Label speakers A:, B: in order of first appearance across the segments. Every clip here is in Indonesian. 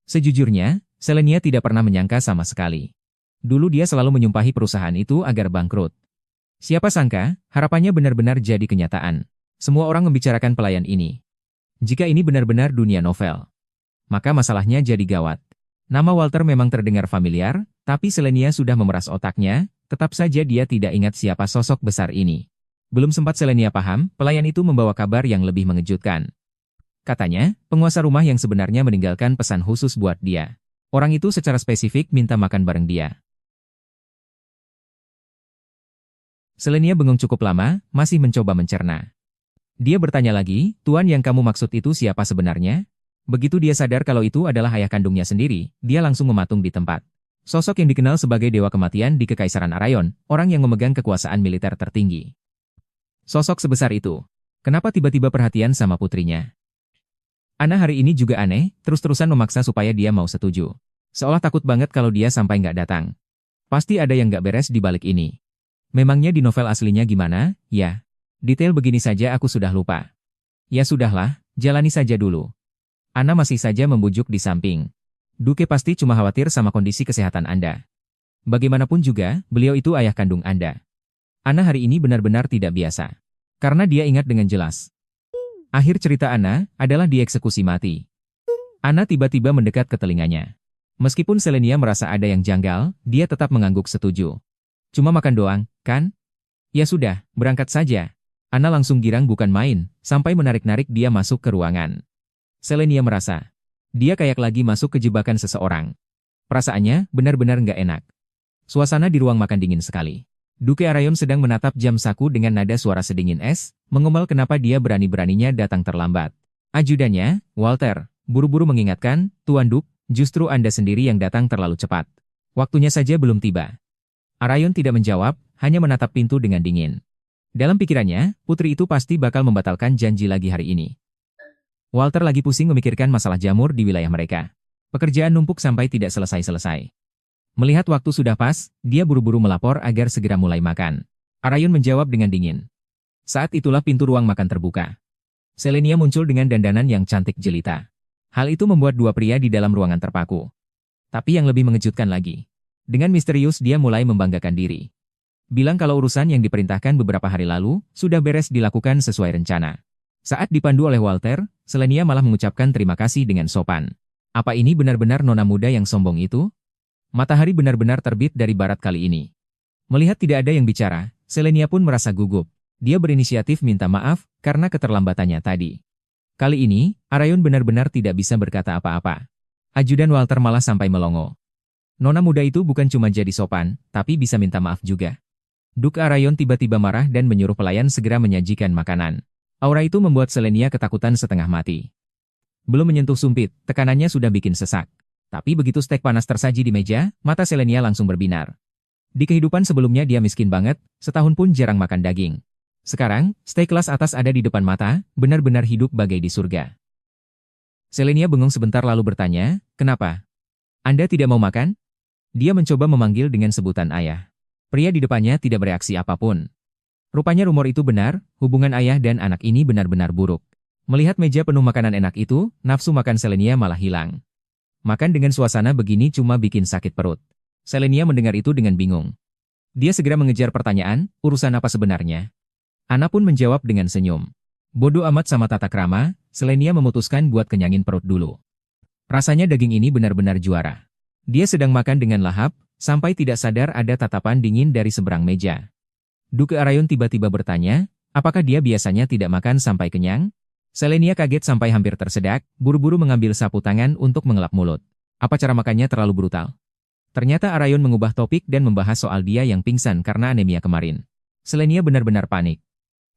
A: Sejujurnya, Selenia tidak pernah menyangka sama sekali. Dulu dia selalu menyumpahi perusahaan itu agar bangkrut. Siapa sangka, harapannya benar-benar jadi kenyataan. Semua orang membicarakan pelayan ini. Jika ini benar-benar dunia novel, maka masalahnya jadi gawat. Nama Walter memang terdengar familiar, tapi Selenia sudah memeras otaknya, tetap saja dia tidak ingat siapa sosok besar ini. Belum sempat Selenia paham, pelayan itu membawa kabar yang lebih mengejutkan. Katanya, penguasa rumah yang sebenarnya meninggalkan pesan khusus buat dia. Orang itu secara spesifik minta makan bareng dia. Selenia bengong cukup lama, masih mencoba mencerna. Dia bertanya lagi, "Tuan yang kamu maksud itu siapa sebenarnya?" Begitu dia sadar kalau itu adalah ayah kandungnya sendiri, dia langsung mematung di tempat. Sosok yang dikenal sebagai dewa kematian di Kekaisaran Arayon, orang yang memegang kekuasaan militer tertinggi. Sosok sebesar itu, kenapa tiba-tiba perhatian sama putrinya? Ana hari ini juga aneh, terus-terusan memaksa supaya dia mau setuju. Seolah takut banget kalau dia sampai nggak datang. Pasti ada yang nggak beres di balik ini. Memangnya di novel aslinya gimana, ya? Detail begini saja aku sudah lupa. Ya sudahlah, jalani saja dulu. Ana masih saja membujuk di samping. Duke pasti cuma khawatir sama kondisi kesehatan Anda. Bagaimanapun juga, beliau itu ayah kandung Anda. Ana hari ini benar-benar tidak biasa. Karena dia ingat dengan jelas. Akhir cerita Ana adalah dieksekusi mati. Ana tiba-tiba mendekat ke telinganya. Meskipun Selenia merasa ada yang janggal, dia tetap mengangguk setuju. Cuma makan doang, kan? Ya sudah, berangkat saja. Ana langsung girang bukan main, sampai menarik-narik dia masuk ke ruangan. Selenia merasa, dia kayak lagi masuk ke jebakan seseorang. Perasaannya benar-benar nggak enak. Suasana di ruang makan dingin sekali. Duke Arayon sedang menatap jam saku dengan nada suara sedingin es, mengomel kenapa dia berani-beraninya datang terlambat. Ajudannya, Walter, buru-buru mengingatkan, "Tuan Duke, justru Anda sendiri yang datang terlalu cepat. Waktunya saja belum tiba." Arayon tidak menjawab, hanya menatap pintu dengan dingin. Dalam pikirannya, putri itu pasti bakal membatalkan janji lagi hari ini. Walter lagi pusing memikirkan masalah jamur di wilayah mereka. Pekerjaan numpuk sampai tidak selesai-selesai. Melihat waktu sudah pas, dia buru-buru melapor agar segera mulai makan. Arayon menjawab dengan dingin. Saat itulah pintu ruang makan terbuka. Selenia muncul dengan dandanan yang cantik jelita. Hal itu membuat dua pria di dalam ruangan terpaku. Tapi yang lebih mengejutkan lagi. Dengan misterius dia mulai membanggakan diri. Bilang kalau urusan yang diperintahkan beberapa hari lalu, sudah beres dilakukan sesuai rencana. Saat dipandu oleh Walter, Selenia malah mengucapkan terima kasih dengan sopan. Apa ini benar-benar nona muda yang sombong itu? Matahari benar-benar terbit dari barat kali ini. Melihat tidak ada yang bicara, Selenia pun merasa gugup. Dia berinisiatif minta maaf karena keterlambatannya tadi. Kali ini, Arayon benar-benar tidak bisa berkata apa-apa. Ajudan Walter malah sampai melongo. Nona muda itu bukan cuma jadi sopan, tapi bisa minta maaf juga. Duke Arayon tiba-tiba marah dan menyuruh pelayan segera menyajikan makanan. Aura itu membuat Selenia ketakutan setengah mati. Belum menyentuh sumpit, tekanannya sudah bikin sesak. Tapi begitu stek panas tersaji di meja, mata Selenia langsung berbinar. Di kehidupan sebelumnya dia miskin banget, setahun pun jarang makan daging. Sekarang, stek kelas atas ada di depan mata, benar-benar hidup bagai di surga. Selenia bengong sebentar lalu bertanya, "Kenapa? Anda tidak mau makan?" Dia mencoba memanggil dengan sebutan ayah. Pria di depannya tidak bereaksi apapun. Rupanya rumor itu benar, hubungan ayah dan anak ini benar-benar buruk. Melihat meja penuh makanan enak itu, nafsu makan Selenia malah hilang. Makan dengan suasana begini cuma bikin sakit perut. Selenia mendengar itu dengan bingung. Dia segera mengejar pertanyaan, urusan apa sebenarnya? Ana pun menjawab dengan senyum. Bodoh amat sama tata krama, Selenia memutuskan buat kenyangin perut dulu. Rasanya daging ini benar-benar juara. Dia sedang makan dengan lahap, sampai tidak sadar ada tatapan dingin dari seberang meja. Duke Arayon tiba-tiba bertanya, apakah dia biasanya tidak makan sampai kenyang? Selenia kaget sampai hampir tersedak, buru-buru mengambil sapu tangan untuk mengelap mulut. Apa cara makannya terlalu brutal? Ternyata Arayon mengubah topik dan membahas soal dia yang pingsan karena anemia kemarin. Selenia benar-benar panik.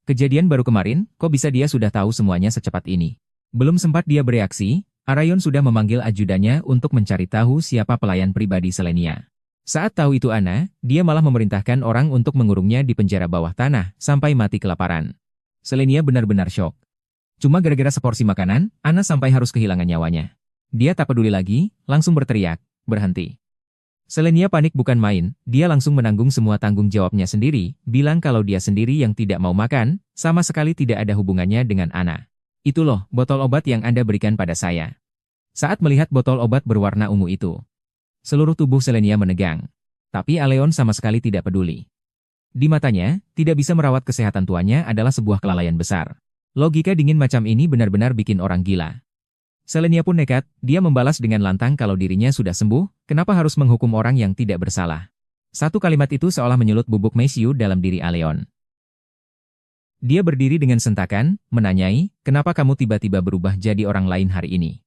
A: Kejadian baru kemarin, kok bisa dia sudah tahu semuanya secepat ini? Belum sempat dia bereaksi, Arayon sudah memanggil ajudannya untuk mencari tahu siapa pelayan pribadi Selenia. Saat tahu itu Ana, dia malah memerintahkan orang untuk mengurungnya di penjara bawah tanah sampai mati kelaparan. Selenia benar-benar syok. Cuma gara-gara seporsi makanan, Ana sampai harus kehilangan nyawanya. Dia tak peduli lagi, langsung berteriak, "Berhenti!" Selenia panik bukan main, dia langsung menanggung semua tanggung jawabnya sendiri, bilang kalau dia sendiri yang tidak mau makan, sama sekali tidak ada hubungannya dengan Ana. "Itu loh, botol obat yang Anda berikan pada saya." Saat melihat botol obat berwarna ungu itu, seluruh tubuh Selenia menegang. Tapi Aleon sama sekali tidak peduli. Di matanya, tidak bisa merawat kesehatan tuannya adalah sebuah kelalaian besar. Logika dingin macam ini benar-benar bikin orang gila. Selenia pun nekat, dia membalas dengan lantang kalau dirinya sudah sembuh, kenapa harus menghukum orang yang tidak bersalah. Satu kalimat itu seolah menyulut bubuk Meisiu dalam diri Aleon. Dia berdiri dengan sentakan, menanyai, kenapa kamu tiba-tiba berubah jadi orang lain hari ini?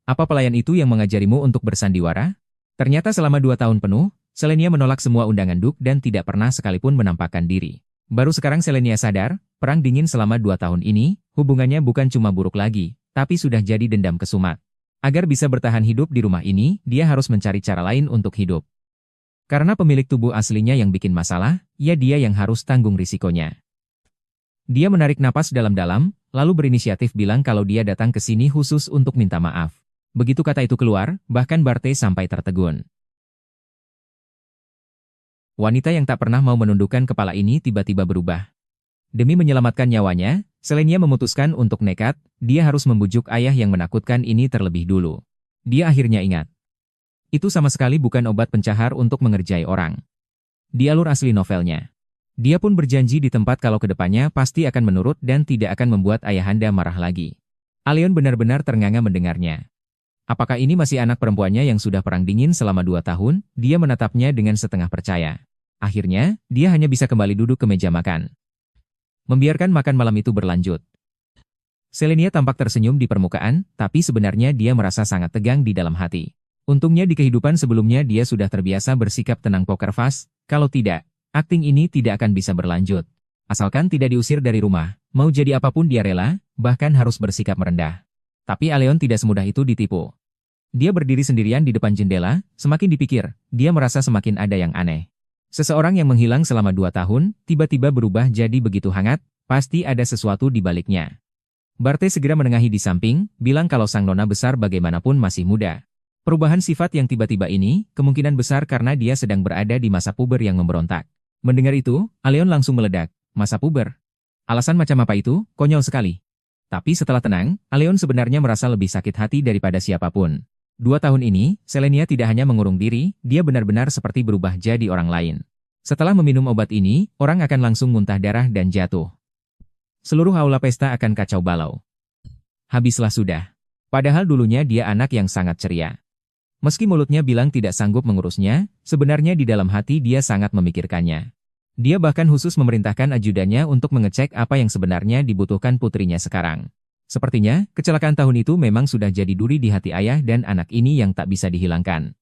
A: Apa pelayan itu yang mengajarimu untuk bersandiwara? Ternyata selama 2 tahun penuh, Selenia menolak semua undangan Duk dan tidak pernah sekalipun menampakkan diri. Baru sekarang Selenia sadar, perang dingin selama 2 tahun ini, hubungannya bukan cuma buruk lagi, tapi sudah jadi dendam kesumat. Agar bisa bertahan hidup di rumah ini, dia harus mencari cara lain untuk hidup. Karena pemilik tubuh aslinya yang bikin masalah, ya dia yang harus tanggung risikonya. Dia menarik napas dalam-dalam, lalu berinisiatif bilang kalau dia datang ke sini khusus untuk minta maaf. Begitu kata itu keluar, bahkan Barte sampai tertegun. Wanita yang tak pernah mau menundukkan kepala ini tiba-tiba berubah. Demi menyelamatkan nyawanya, Selenia memutuskan untuk nekat, dia harus membujuk ayah yang menakutkan ini terlebih dulu. Dia akhirnya ingat. Itu sama sekali bukan obat pencahar untuk mengerjai orang. Di alur asli novelnya. Dia pun berjanji di tempat kalau kedepannya pasti akan menurut dan tidak akan membuat ayahanda marah lagi. Aleon benar-benar ternganga mendengarnya. Apakah ini masih anak perempuannya yang sudah perang dingin selama 2 tahun? Dia menatapnya dengan setengah percaya. Akhirnya, dia hanya bisa kembali duduk ke meja makan. Membiarkan makan malam itu berlanjut. Selenia tampak tersenyum di permukaan, tapi sebenarnya dia merasa sangat tegang di dalam hati. Untungnya di kehidupan sebelumnya dia sudah terbiasa bersikap tenang poker face, kalau tidak, akting ini tidak akan bisa berlanjut. Asalkan tidak diusir dari rumah, mau jadi apapun dia rela, bahkan harus bersikap merendah. Tapi Aleon tidak semudah itu ditipu. Dia berdiri sendirian di depan jendela, semakin dipikir, dia merasa semakin ada yang aneh. Seseorang yang menghilang selama 2 tahun, tiba-tiba berubah jadi begitu hangat, pasti ada sesuatu di baliknya. Barte segera menengahi di samping, bilang kalau sang nona besar bagaimanapun masih muda. Perubahan sifat yang tiba-tiba ini, kemungkinan besar karena dia sedang berada di masa puber yang memberontak. Mendengar itu, Aleon langsung meledak, masa puber. Alasan macam apa itu? Konyol sekali. Tapi setelah tenang, Aleon sebenarnya merasa lebih sakit hati daripada siapapun. 2 tahun ini, Selenia tidak hanya mengurung diri, dia benar-benar seperti berubah jadi orang lain. Setelah meminum obat ini, orang akan langsung muntah darah dan jatuh. Seluruh aula pesta akan kacau balau. Habislah sudah. Padahal dulunya dia anak yang sangat ceria. Meski mulutnya bilang tidak sanggup mengurusnya, sebenarnya di dalam hati dia sangat memikirkannya. Dia bahkan khusus memerintahkan ajudannya untuk mengecek apa yang sebenarnya dibutuhkan putrinya sekarang. Sepertinya, kecelakaan tahun itu memang sudah jadi duri di hati ayah dan anak ini yang tak bisa dihilangkan.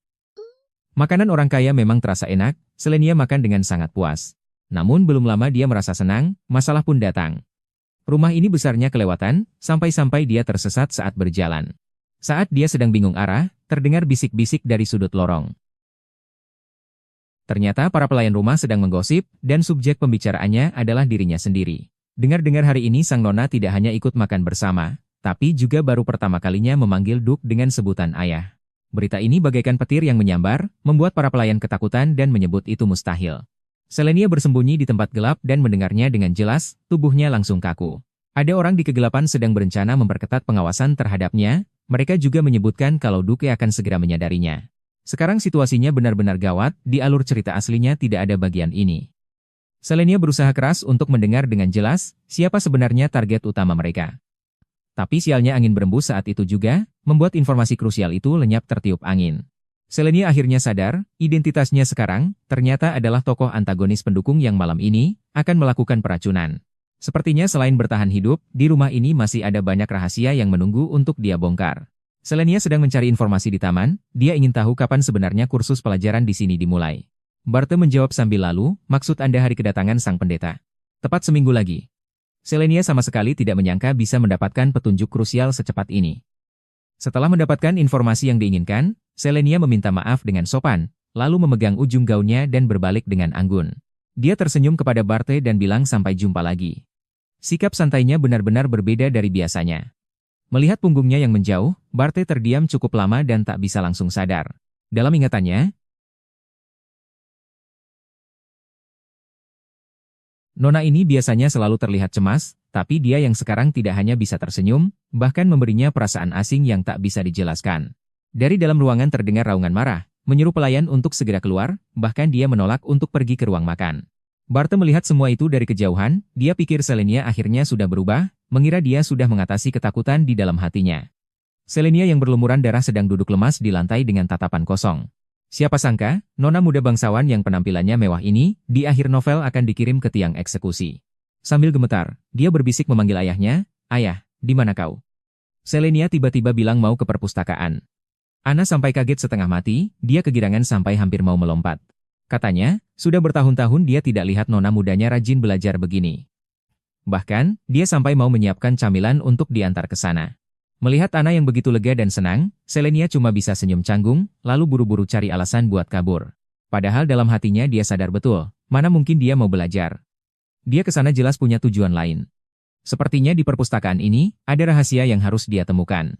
A: Makanan orang kaya memang terasa enak, Selenia makan dengan sangat puas. Namun belum lama dia merasa senang, masalah pun datang. Rumah ini besarnya kelewatan, sampai-sampai dia tersesat saat berjalan. Saat dia sedang bingung arah, terdengar bisik-bisik dari sudut lorong. Ternyata para pelayan rumah sedang menggosip, dan subjek pembicaraannya adalah dirinya sendiri. Dengar-dengar hari ini sang nona tidak hanya ikut makan bersama, tapi juga baru pertama kalinya memanggil Duk dengan sebutan ayah. Berita ini bagaikan petir yang menyambar, membuat para pelayan ketakutan dan menyebut itu mustahil. Selenia bersembunyi di tempat gelap dan mendengarnya dengan jelas, tubuhnya langsung kaku. Ada orang di kegelapan sedang berencana memperketat pengawasan terhadapnya, mereka juga menyebutkan kalau Duke akan segera menyadarinya. Sekarang situasinya benar-benar gawat, di alur cerita aslinya tidak ada bagian ini. Selenia berusaha keras untuk mendengar dengan jelas, siapa sebenarnya target utama mereka. Tapi sialnya angin berembus saat itu juga, membuat informasi krusial itu lenyap tertiup angin. Selenia akhirnya sadar, identitasnya sekarang, ternyata adalah tokoh antagonis pendukung yang malam ini, akan melakukan peracunan. Sepertinya selain bertahan hidup, di rumah ini masih ada banyak rahasia yang menunggu untuk dia bongkar. Selenia sedang mencari informasi di taman, dia ingin tahu kapan sebenarnya kursus pelajaran di sini dimulai. Barte menjawab sambil lalu, maksud Anda hari kedatangan sang pendeta. Tepat seminggu lagi. Selenia sama sekali tidak menyangka bisa mendapatkan petunjuk krusial secepat ini. Setelah mendapatkan informasi yang diinginkan, Selenia meminta maaf dengan sopan, lalu memegang ujung gaunnya dan berbalik dengan anggun. Dia tersenyum kepada Barte dan bilang sampai jumpa lagi. Sikap santainya benar-benar berbeda dari biasanya. Melihat punggungnya yang menjauh, Barte terdiam cukup lama dan tak bisa langsung sadar. Dalam ingatannya, Nona ini biasanya selalu terlihat cemas, tapi dia yang sekarang tidak hanya bisa tersenyum, bahkan memberinya perasaan asing yang tak bisa dijelaskan. Dari dalam ruangan terdengar raungan marah, menyuruh pelayan untuk segera keluar, bahkan dia menolak untuk pergi ke ruang makan. Barte melihat semua itu dari kejauhan, dia pikir Selenia akhirnya sudah berubah, mengira dia sudah mengatasi ketakutan di dalam hatinya. Selenia yang berlumuran darah sedang duduk lemas di lantai dengan tatapan kosong. Siapa sangka, nona muda bangsawan yang penampilannya mewah ini, di akhir novel akan dikirim ke tiang eksekusi. Sambil gemetar, dia berbisik memanggil ayahnya, "Ayah, di mana kau?" Selenia tiba-tiba bilang mau ke perpustakaan. Ana sampai kaget setengah mati, dia kegirangan sampai hampir mau melompat. Katanya, sudah bertahun-tahun dia tidak lihat nona mudanya rajin belajar begini. Bahkan, dia sampai mau menyiapkan camilan untuk diantar ke sana. Melihat Ana yang begitu lega dan senang, Selenia cuma bisa senyum canggung, lalu buru-buru cari alasan buat kabur. Padahal dalam hatinya dia sadar betul, mana mungkin dia mau belajar. Dia ke sana jelas punya tujuan lain. Sepertinya di perpustakaan ini, ada rahasia yang harus dia temukan.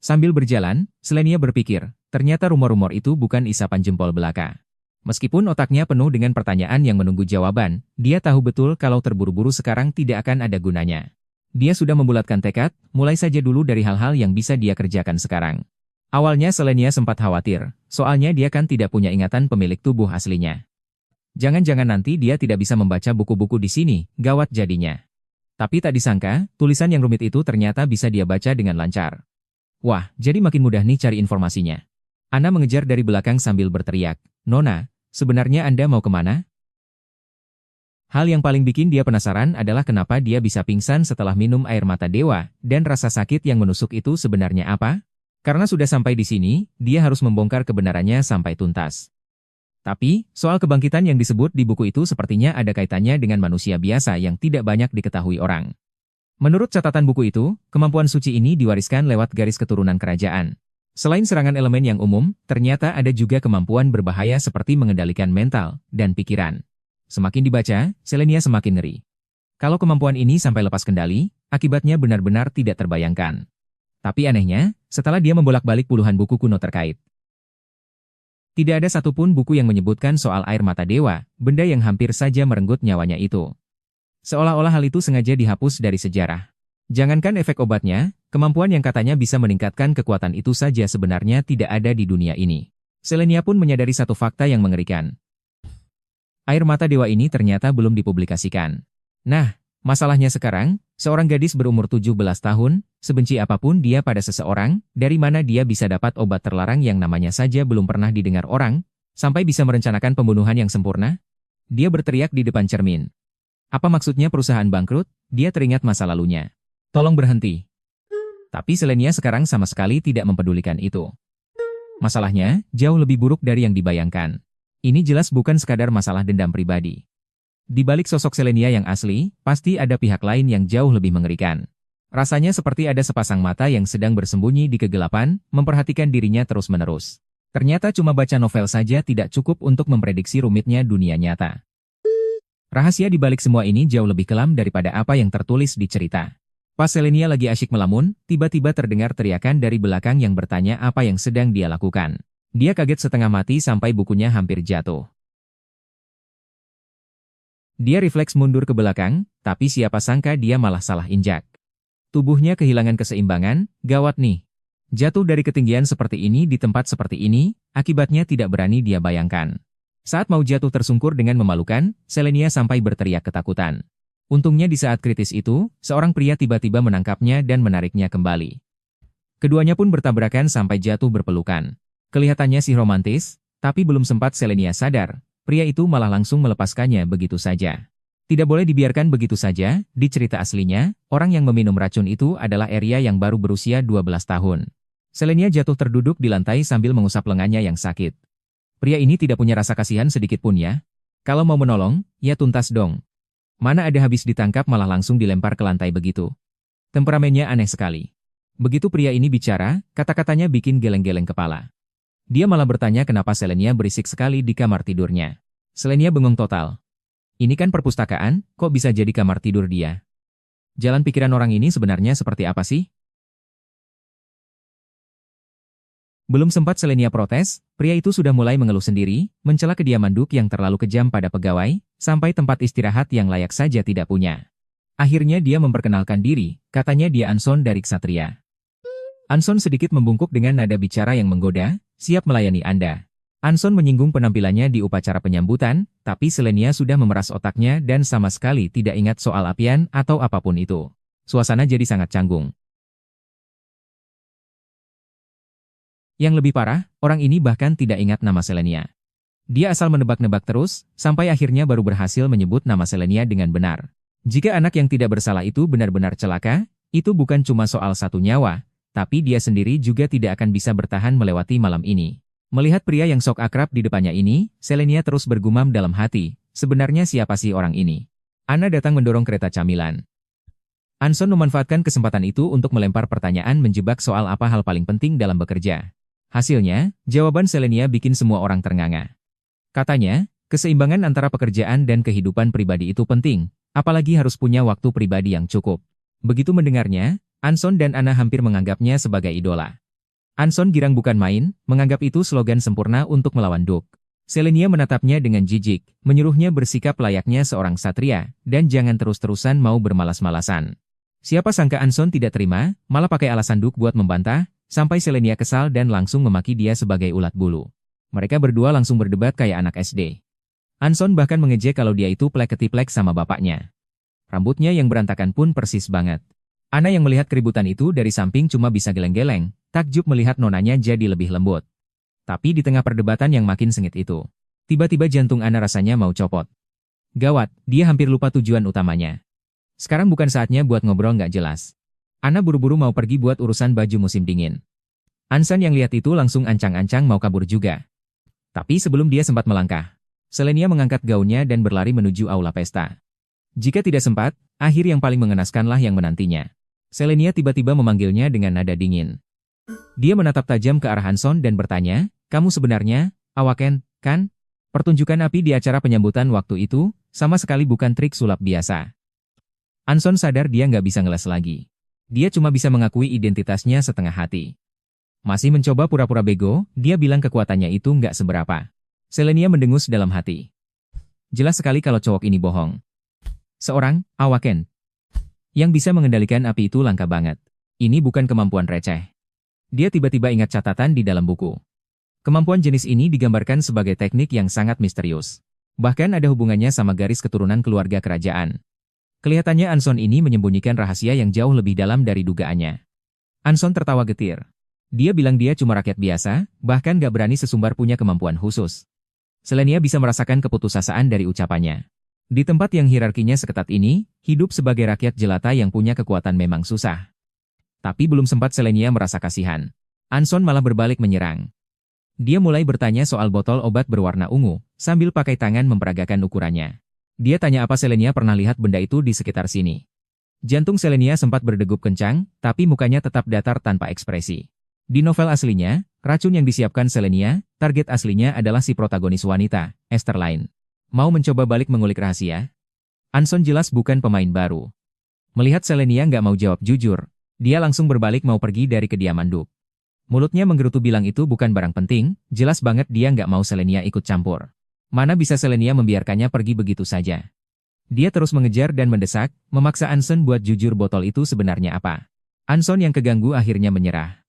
A: Sambil berjalan, Selenia berpikir, ternyata rumor-rumor itu bukan isapan jempol belaka. Meskipun otaknya penuh dengan pertanyaan yang menunggu jawaban, dia tahu betul kalau terburu-buru sekarang tidak akan ada gunanya. Dia sudah membulatkan tekad, mulai saja dulu dari hal-hal yang bisa dia kerjakan sekarang. Awalnya Selenia sempat khawatir, soalnya dia kan tidak punya ingatan pemilik tubuh aslinya. Jangan-jangan nanti dia tidak bisa membaca buku-buku di sini, gawat jadinya. Tapi tak disangka, tulisan yang rumit itu ternyata bisa dia baca dengan lancar. Wah, jadi makin mudah nih cari informasinya. Ana mengejar dari belakang sambil berteriak, "Nona, sebenarnya Anda mau kemana?" Hal yang paling bikin dia penasaran adalah kenapa dia bisa pingsan setelah minum air mata dewa, dan rasa sakit yang menusuk itu sebenarnya apa? Karena sudah sampai di sini, dia harus membongkar kebenarannya sampai tuntas. Tapi, soal kebangkitan yang disebut di buku itu sepertinya ada kaitannya dengan manusia biasa yang tidak banyak diketahui orang. Menurut catatan buku itu, kemampuan suci ini diwariskan lewat garis keturunan kerajaan. Selain serangan elemen yang umum, ternyata ada juga kemampuan berbahaya seperti mengendalikan mental dan pikiran. Semakin dibaca, Selenia semakin ngeri. Kalau kemampuan ini sampai lepas kendali, akibatnya benar-benar tidak terbayangkan. Tapi anehnya, setelah dia membolak-balik puluhan buku kuno terkait, tidak ada satupun buku yang menyebutkan soal air mata dewa, benda yang hampir saja merenggut nyawanya itu. Seolah-olah hal itu sengaja dihapus dari sejarah. Jangankan efek obatnya, kemampuan yang katanya bisa meningkatkan kekuatan itu saja sebenarnya tidak ada di dunia ini. Selenia pun menyadari satu fakta yang mengerikan. Air mata dewa ini ternyata belum dipublikasikan. Nah, masalahnya sekarang, seorang gadis berumur 17 tahun, sebenci apapun dia pada seseorang, dari mana dia bisa dapat obat terlarang yang namanya saja belum pernah didengar orang, sampai bisa merencanakan pembunuhan yang sempurna? Dia berteriak di depan cermin. Apa maksudnya perusahaan bangkrut? Dia teringat masa lalunya. Tolong berhenti. Tapi Selenia sekarang sama sekali tidak mempedulikan itu. Masalahnya, jauh lebih buruk dari yang dibayangkan. Ini jelas bukan sekadar masalah dendam pribadi. Di balik sosok Selenia yang asli, pasti ada pihak lain yang jauh lebih mengerikan. Rasanya seperti ada sepasang mata yang sedang bersembunyi di kegelapan, memperhatikan dirinya terus-menerus. Ternyata cuma baca novel saja tidak cukup untuk memprediksi rumitnya dunia nyata. Rahasia di balik semua ini jauh lebih kelam daripada apa yang tertulis di cerita. Pas Selenia lagi asyik melamun, tiba-tiba terdengar teriakan dari belakang yang bertanya apa yang sedang dia lakukan. Dia kaget setengah mati sampai bukunya hampir jatuh. Dia refleks mundur ke belakang, tapi siapa sangka dia malah salah injak. Tubuhnya kehilangan keseimbangan, gawat nih. Jatuh dari ketinggian seperti ini di tempat seperti ini, akibatnya tidak berani dia bayangkan. Saat mau jatuh tersungkur dengan memalukan, Selenia sampai berteriak ketakutan. Untungnya di saat kritis itu, seorang pria tiba-tiba menangkapnya dan menariknya kembali. Keduanya pun bertabrakan sampai jatuh berpelukan. Kelihatannya sih romantis, tapi belum sempat Selenia sadar, pria itu malah langsung melepaskannya begitu saja. Tidak boleh dibiarkan begitu saja, di cerita aslinya, orang yang meminum racun itu adalah Arya yang baru berusia 12 tahun. Selenia jatuh terduduk di lantai sambil mengusap lengannya yang sakit. Pria ini tidak punya rasa kasihan sedikit pun ya. Kalau mau menolong, ya tuntas dong. Mana ada habis ditangkap malah langsung dilempar ke lantai begitu. Temperamennya aneh sekali. Begitu pria ini bicara, kata-katanya bikin geleng-geleng kepala. Dia malah bertanya kenapa Selenia berisik sekali di kamar tidurnya. Selenia bengong total. Ini kan perpustakaan, kok bisa jadi kamar tidur dia? Jalan pikiran orang ini sebenarnya seperti apa sih? Belum sempat Selenia protes, pria itu sudah mulai mengeluh sendiri, mencela kediaman Duke yang terlalu kejam pada pegawai, sampai tempat istirahat yang layak saja tidak punya. Akhirnya dia memperkenalkan diri, katanya dia Anson dari Ksatria. Anson sedikit membungkuk dengan nada bicara yang menggoda, siap melayani Anda. Anson menyinggung penampilannya di upacara penyambutan, tapi Selenia sudah memeras otaknya dan sama sekali tidak ingat soal apian atau apapun itu. Suasana jadi sangat canggung. Yang lebih parah, orang ini bahkan tidak ingat nama Selenia. Dia asal menebak-nebak terus, sampai akhirnya baru berhasil menyebut nama Selenia dengan benar. Jika anak yang tidak bersalah itu benar-benar celaka, itu bukan cuma soal satu nyawa, tapi dia sendiri juga tidak akan bisa bertahan melewati malam ini. Melihat pria yang sok akrab di depannya ini, Selenia terus bergumam dalam hati, sebenarnya siapa sih orang ini? Anna datang mendorong kereta camilan. Anson memanfaatkan kesempatan itu untuk melempar pertanyaan menjebak soal apa hal paling penting dalam bekerja. Hasilnya, jawaban Selenia bikin semua orang ternganga. Katanya, keseimbangan antara pekerjaan dan kehidupan pribadi itu penting, apalagi harus punya waktu pribadi yang cukup. Begitu mendengarnya, Anson dan Anna hampir menganggapnya sebagai idola. Anson girang bukan main, menganggap itu slogan sempurna untuk melawan Duke. Selenia menatapnya dengan jijik, menyuruhnya bersikap layaknya seorang satria, dan jangan terus-terusan mau bermalas-malasan. Siapa sangka Anson tidak terima, malah pakai alasan Duke buat membantah, sampai Selenia kesal dan langsung memaki dia sebagai ulat bulu. Mereka berdua langsung berdebat kayak anak SD. Anson bahkan mengejek kalau dia itu plek-ketiplek sama bapaknya. Rambutnya yang berantakan pun persis banget. Anna yang melihat keributan itu dari samping cuma bisa geleng-geleng, takjub melihat nonanya jadi lebih lembut. Tapi di tengah perdebatan yang makin sengit itu, tiba-tiba jantung Anna rasanya mau copot. Gawat, dia hampir lupa tujuan utamanya. Sekarang bukan saatnya buat ngobrol nggak jelas. Anna buru-buru mau pergi buat urusan baju musim dingin. Anson yang lihat itu langsung ancang-ancang mau kabur juga. Tapi sebelum dia sempat melangkah, Selenia mengangkat gaunnya dan berlari menuju aula pesta. Jika tidak sempat, akhir yang paling mengenaskanlah yang menantinya. Selenia tiba-tiba memanggilnya dengan nada dingin. Dia menatap tajam ke arah Anson dan bertanya, "Kamu sebenarnya, Awaken, kan?" Pertunjukan api di acara penyambutan waktu itu, sama sekali bukan trik sulap biasa. Anson sadar dia nggak bisa ngeles lagi. Dia cuma bisa mengakui identitasnya setengah hati. Masih mencoba pura-pura bego, dia bilang kekuatannya itu nggak seberapa. Selenia mendengus dalam hati. Jelas sekali kalau cowok ini bohong. Seorang Awaken yang bisa mengendalikan api itu langka banget. Ini bukan kemampuan receh. Dia tiba-tiba ingat catatan di dalam buku. Kemampuan jenis ini digambarkan sebagai teknik yang sangat misterius. Bahkan ada hubungannya sama garis keturunan keluarga kerajaan. Kelihatannya Anson ini menyembunyikan rahasia yang jauh lebih dalam dari dugaannya. Anson tertawa getir. Dia bilang dia cuma rakyat biasa, bahkan gak berani sesumbar punya kemampuan khusus. Selenia bisa merasakan keputusasaan dari ucapannya. Di tempat yang hierarkinya seketat ini, hidup sebagai rakyat jelata yang punya kekuatan memang susah. Tapi belum sempat Selenia merasa kasihan. Anson malah berbalik menyerang. Dia mulai bertanya soal botol obat berwarna ungu, sambil pakai tangan memperagakan ukurannya. Dia tanya apa Selenia pernah lihat benda itu di sekitar sini. Jantung Selenia sempat berdegup kencang, tapi mukanya tetap datar tanpa ekspresi. Di novel aslinya, racun yang disiapkan Selenia, target aslinya adalah si protagonis wanita, Esterline. Mau mencoba balik mengulik rahasia? Anson jelas bukan pemain baru. Melihat Selenia nggak mau jawab jujur, dia langsung berbalik mau pergi dari kediaman Duke. Mulutnya menggerutu bilang itu bukan barang penting, jelas banget dia nggak mau Selenia ikut campur. Mana bisa Selenia membiarkannya pergi begitu saja. Dia terus mengejar dan mendesak, memaksa Anson buat jujur botol itu sebenarnya apa. Anson yang keganggu akhirnya menyerah.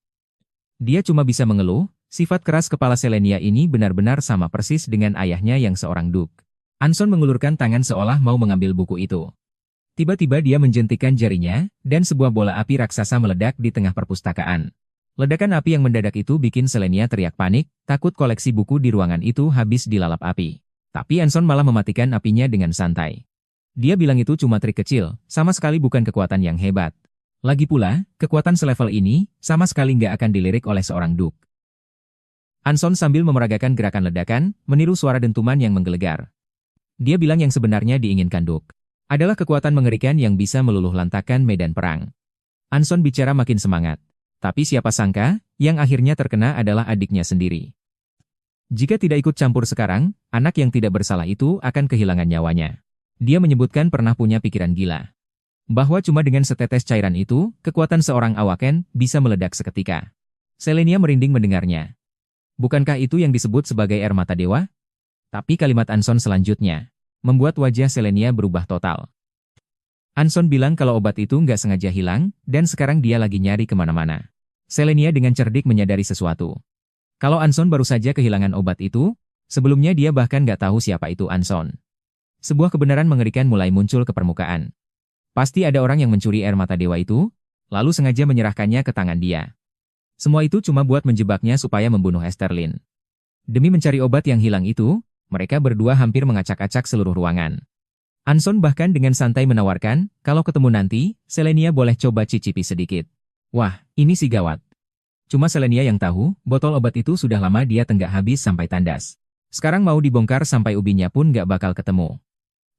A: Dia cuma bisa mengeluh, sifat keras kepala Selenia ini benar-benar sama persis dengan ayahnya yang seorang Duke. Anson mengulurkan tangan seolah mau mengambil buku itu. Tiba-tiba dia menjentikan jarinya, dan sebuah bola api raksasa meledak di tengah perpustakaan. Ledakan api yang mendadak itu bikin Selenia teriak panik, takut koleksi buku di ruangan itu habis dilalap api. Tapi Anson malah mematikan apinya dengan santai. Dia bilang itu cuma trik kecil, sama sekali bukan kekuatan yang hebat. Lagi pula, kekuatan selevel ini, sama sekali nggak akan dilirik oleh seorang Duke. Anson sambil memeragakan gerakan ledakan, meniru suara dentuman yang menggelegar. Dia bilang yang sebenarnya diinginkan Duke adalah kekuatan mengerikan yang bisa meluluh lantakan medan perang. Anson bicara makin semangat. Tapi siapa sangka, yang akhirnya terkena adalah adiknya sendiri. Jika tidak ikut campur sekarang, anak yang tidak bersalah itu akan kehilangan nyawanya. Dia menyebutkan pernah punya pikiran gila. Bahwa cuma dengan setetes cairan itu, kekuatan seorang Awaken bisa meledak seketika. Selenia merinding mendengarnya. Bukankah itu yang disebut sebagai air mata dewa? Tapi kalimat Anson selanjutnya membuat wajah Selenia berubah total. Anson bilang kalau obat itu nggak sengaja hilang, dan sekarang dia lagi nyari kemana-mana. Selenia dengan cerdik menyadari sesuatu. Kalau Anson baru saja kehilangan obat itu, sebelumnya dia bahkan nggak tahu siapa itu Anson. Sebuah kebenaran mengerikan mulai muncul ke permukaan. Pasti ada orang yang mencuri air mata dewa itu, lalu sengaja menyerahkannya ke tangan dia. Semua itu cuma buat menjebaknya supaya membunuh Esterlin. Demi mencari obat yang hilang itu, mereka berdua hampir mengacak-acak seluruh ruangan. Anson bahkan dengan santai menawarkan, kalau ketemu nanti, Selenia boleh coba cicipi sedikit. Wah, ini sih gawat. Cuma Selenia yang tahu, botol obat itu sudah lama dia tenggak habis sampai tandas. Sekarang mau dibongkar sampai ubinya pun nggak bakal ketemu.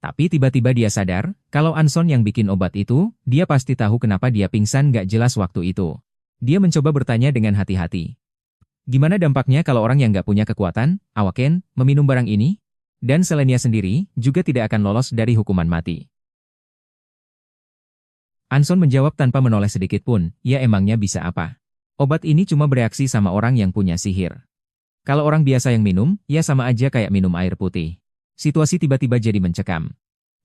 A: Tapi tiba-tiba dia sadar, kalau Anson yang bikin obat itu, dia pasti tahu kenapa dia pingsan nggak jelas waktu itu. Dia mencoba bertanya dengan hati-hati. Gimana dampaknya kalau orang yang nggak punya kekuatan, Awaken, meminum barang ini? Dan Selenia sendiri juga tidak akan lolos dari hukuman mati. Anson menjawab tanpa menoleh sedikit pun, ya emangnya bisa apa? Obat ini cuma bereaksi sama orang yang punya sihir. Kalau orang biasa yang minum, ya sama aja kayak minum air putih. Situasi tiba-tiba jadi mencekam.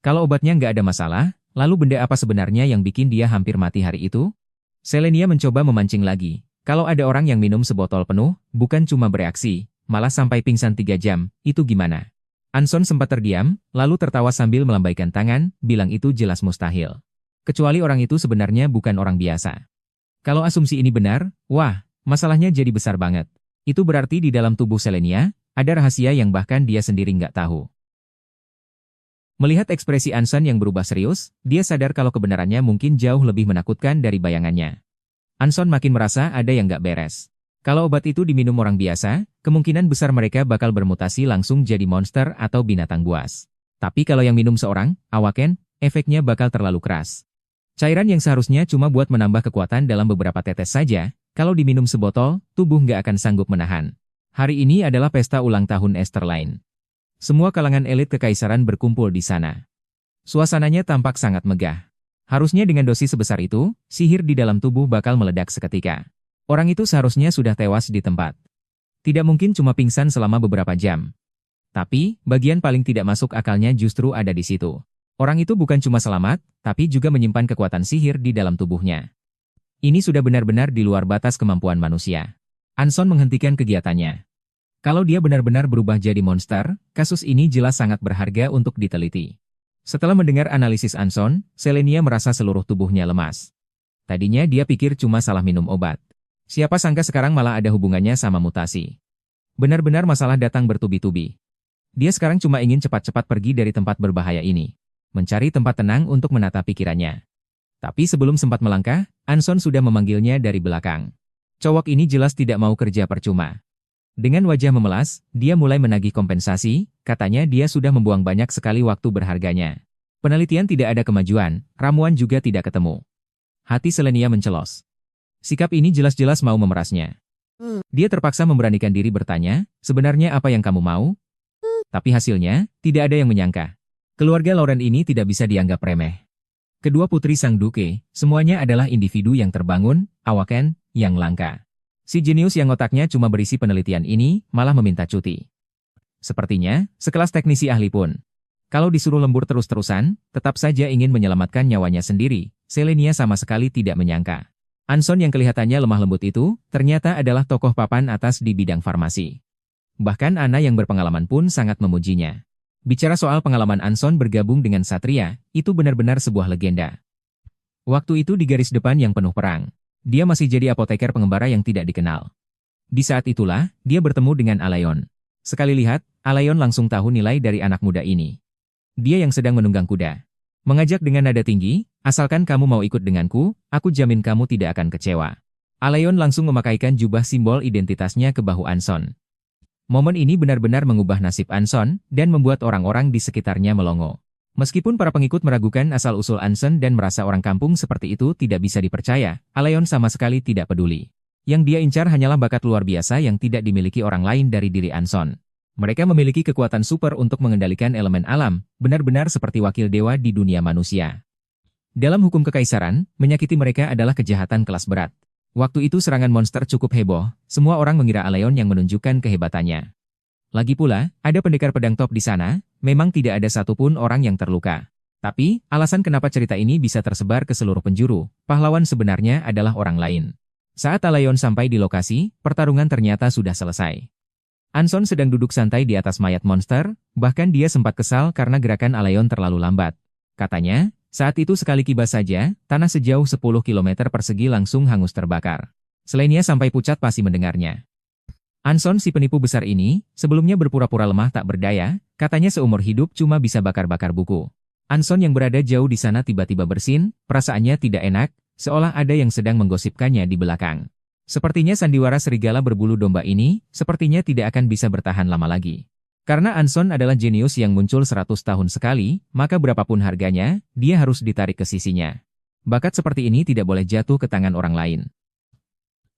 A: Kalau obatnya nggak ada masalah, lalu benda apa sebenarnya yang bikin dia hampir mati hari itu? Selenia mencoba memancing lagi. Kalau ada orang yang minum sebotol penuh, bukan cuma bereaksi, malah sampai pingsan 3 jam, itu gimana? Anson sempat terdiam, lalu tertawa sambil melambaikan tangan, bilang itu jelas mustahil. Kecuali orang itu sebenarnya bukan orang biasa. Kalau asumsi ini benar, wah, masalahnya jadi besar banget. Itu berarti di dalam tubuh Selenia, ada rahasia yang bahkan dia sendiri nggak tahu. Melihat ekspresi Anson yang berubah serius, dia sadar kalau kebenarannya mungkin jauh lebih menakutkan dari bayangannya. Anson makin merasa ada yang nggak beres. Kalau obat itu diminum orang biasa, kemungkinan besar mereka bakal bermutasi langsung jadi monster atau binatang buas. Tapi kalau yang minum seorang, Awaken, efeknya bakal terlalu keras. Cairan yang seharusnya cuma buat menambah kekuatan dalam beberapa tetes saja, kalau diminum sebotol, tubuh nggak akan sanggup menahan. Hari ini adalah pesta ulang tahun Esterline. Semua kalangan elit kekaisaran berkumpul di sana. Suasananya tampak sangat megah. Harusnya dengan dosis sebesar itu, sihir di dalam tubuh bakal meledak seketika. Orang itu seharusnya sudah tewas di tempat. Tidak mungkin cuma pingsan selama beberapa jam. Tapi, bagian paling tidak masuk akalnya justru ada di situ. Orang itu bukan cuma selamat, tapi juga menyimpan kekuatan sihir di dalam tubuhnya. Ini sudah benar-benar di luar batas kemampuan manusia. Anson menghentikan kegiatannya. Kalau dia benar-benar berubah jadi monster, kasus ini jelas sangat berharga untuk diteliti. Setelah mendengar analisis Anson, Selenia merasa seluruh tubuhnya lemas. Tadinya dia pikir cuma salah minum obat. Siapa sangka sekarang malah ada hubungannya sama mutasi. Benar-benar masalah datang bertubi-tubi. Dia sekarang cuma ingin cepat-cepat pergi dari tempat berbahaya ini. Mencari tempat tenang untuk menata pikirannya. Tapi sebelum sempat melangkah, Anson sudah memanggilnya dari belakang. Cowok ini jelas tidak mau kerja percuma. Dengan wajah memelas, dia mulai menagih kompensasi, katanya dia sudah membuang banyak sekali waktu berharganya. Penelitian tidak ada kemajuan, ramuan juga tidak ketemu. Hati Selenia mencelos. Sikap ini jelas-jelas mau memerasnya. Dia terpaksa memberanikan diri bertanya, sebenarnya apa yang kamu mau? Tapi hasilnya, tidak ada yang menyangka. Keluarga Lauren ini tidak bisa dianggap remeh. Kedua putri Sang Duke, semuanya adalah individu yang terbangun, Awaken, yang langka. Si jenius yang otaknya cuma berisi penelitian ini, malah meminta cuti. Sepertinya, sekelas teknisi ahli pun. Kalau disuruh lembur terus-terusan, tetap saja ingin menyelamatkan nyawanya sendiri, Selenia sama sekali tidak menyangka. Anson yang kelihatannya lemah lembut itu, ternyata adalah tokoh papan atas di bidang farmasi. Bahkan Ana yang berpengalaman pun sangat memujinya. Bicara soal pengalaman Anson bergabung dengan Satria, itu benar-benar sebuah legenda. Waktu itu di garis depan yang penuh perang. Dia masih jadi apoteker pengembara yang tidak dikenal. Di saat itulah, dia bertemu dengan Alayon. Sekali lihat, Alayon langsung tahu nilai dari anak muda ini. Dia yang sedang menunggang kuda. Mengajak dengan nada tinggi, asalkan kamu mau ikut denganku, aku jamin kamu tidak akan kecewa. Alayon langsung memakaikan jubah simbol identitasnya ke bahu Anson. Momen ini benar-benar mengubah nasib Anson, dan membuat orang-orang di sekitarnya melongo. Meskipun para pengikut meragukan asal-usul Anson dan merasa orang kampung seperti itu tidak bisa dipercaya, Alayon sama sekali tidak peduli. Yang dia incar hanyalah bakat luar biasa yang tidak dimiliki orang lain dari diri Anson. Mereka memiliki kekuatan super untuk mengendalikan elemen alam, benar-benar seperti wakil dewa di dunia manusia. Dalam hukum kekaisaran, menyakiti mereka adalah kejahatan kelas berat. Waktu itu serangan monster cukup heboh, semua orang mengira Aleon yang menunjukkan kehebatannya. Lagi pula, ada pendekar pedang top di sana, memang tidak ada satupun orang yang terluka. Tapi, alasan kenapa cerita ini bisa tersebar ke seluruh penjuru, pahlawan sebenarnya adalah orang lain. Saat Aleon sampai di lokasi, pertarungan ternyata sudah selesai. Anson sedang duduk santai di atas mayat monster, bahkan dia sempat kesal karena gerakan Aleon terlalu lambat. Katanya, saat itu sekali kibas saja, tanah sejauh 10 km persegi langsung hangus terbakar. Selenia sampai pucat pasti mendengarnya. Anson si penipu besar ini, sebelumnya berpura-pura lemah tak berdaya, katanya seumur hidup cuma bisa bakar-bakar buku. Anson yang berada jauh di sana tiba-tiba bersin, perasaannya tidak enak, seolah ada yang sedang menggosipkannya di belakang. Sepertinya sandiwara serigala berbulu domba ini, sepertinya tidak akan bisa bertahan lama lagi. Karena Anson adalah jenius yang muncul 100 tahun sekali, maka berapapun harganya, dia harus ditarik ke sisinya. Bakat seperti ini tidak boleh jatuh ke tangan orang lain.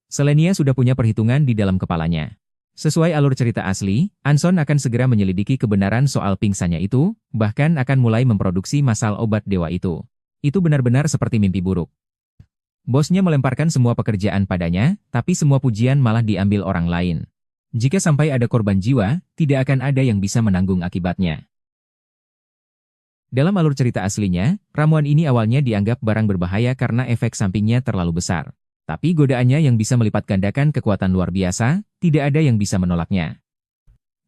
A: Selenia sudah punya perhitungan di dalam kepalanya. Sesuai alur cerita asli, Anson akan segera menyelidiki kebenaran soal pingsannya itu, bahkan akan mulai memproduksi masal obat dewa itu. Itu benar-benar seperti mimpi buruk. Bosnya melemparkan semua pekerjaan padanya, tapi semua pujian malah diambil orang lain. Jika sampai ada korban jiwa, tidak akan ada yang bisa menanggung akibatnya. Dalam alur cerita aslinya, ramuan ini awalnya dianggap barang berbahaya karena efek sampingnya terlalu besar. Tapi godaannya yang bisa melipat gandakan kekuatan luar biasa, tidak ada yang bisa menolaknya.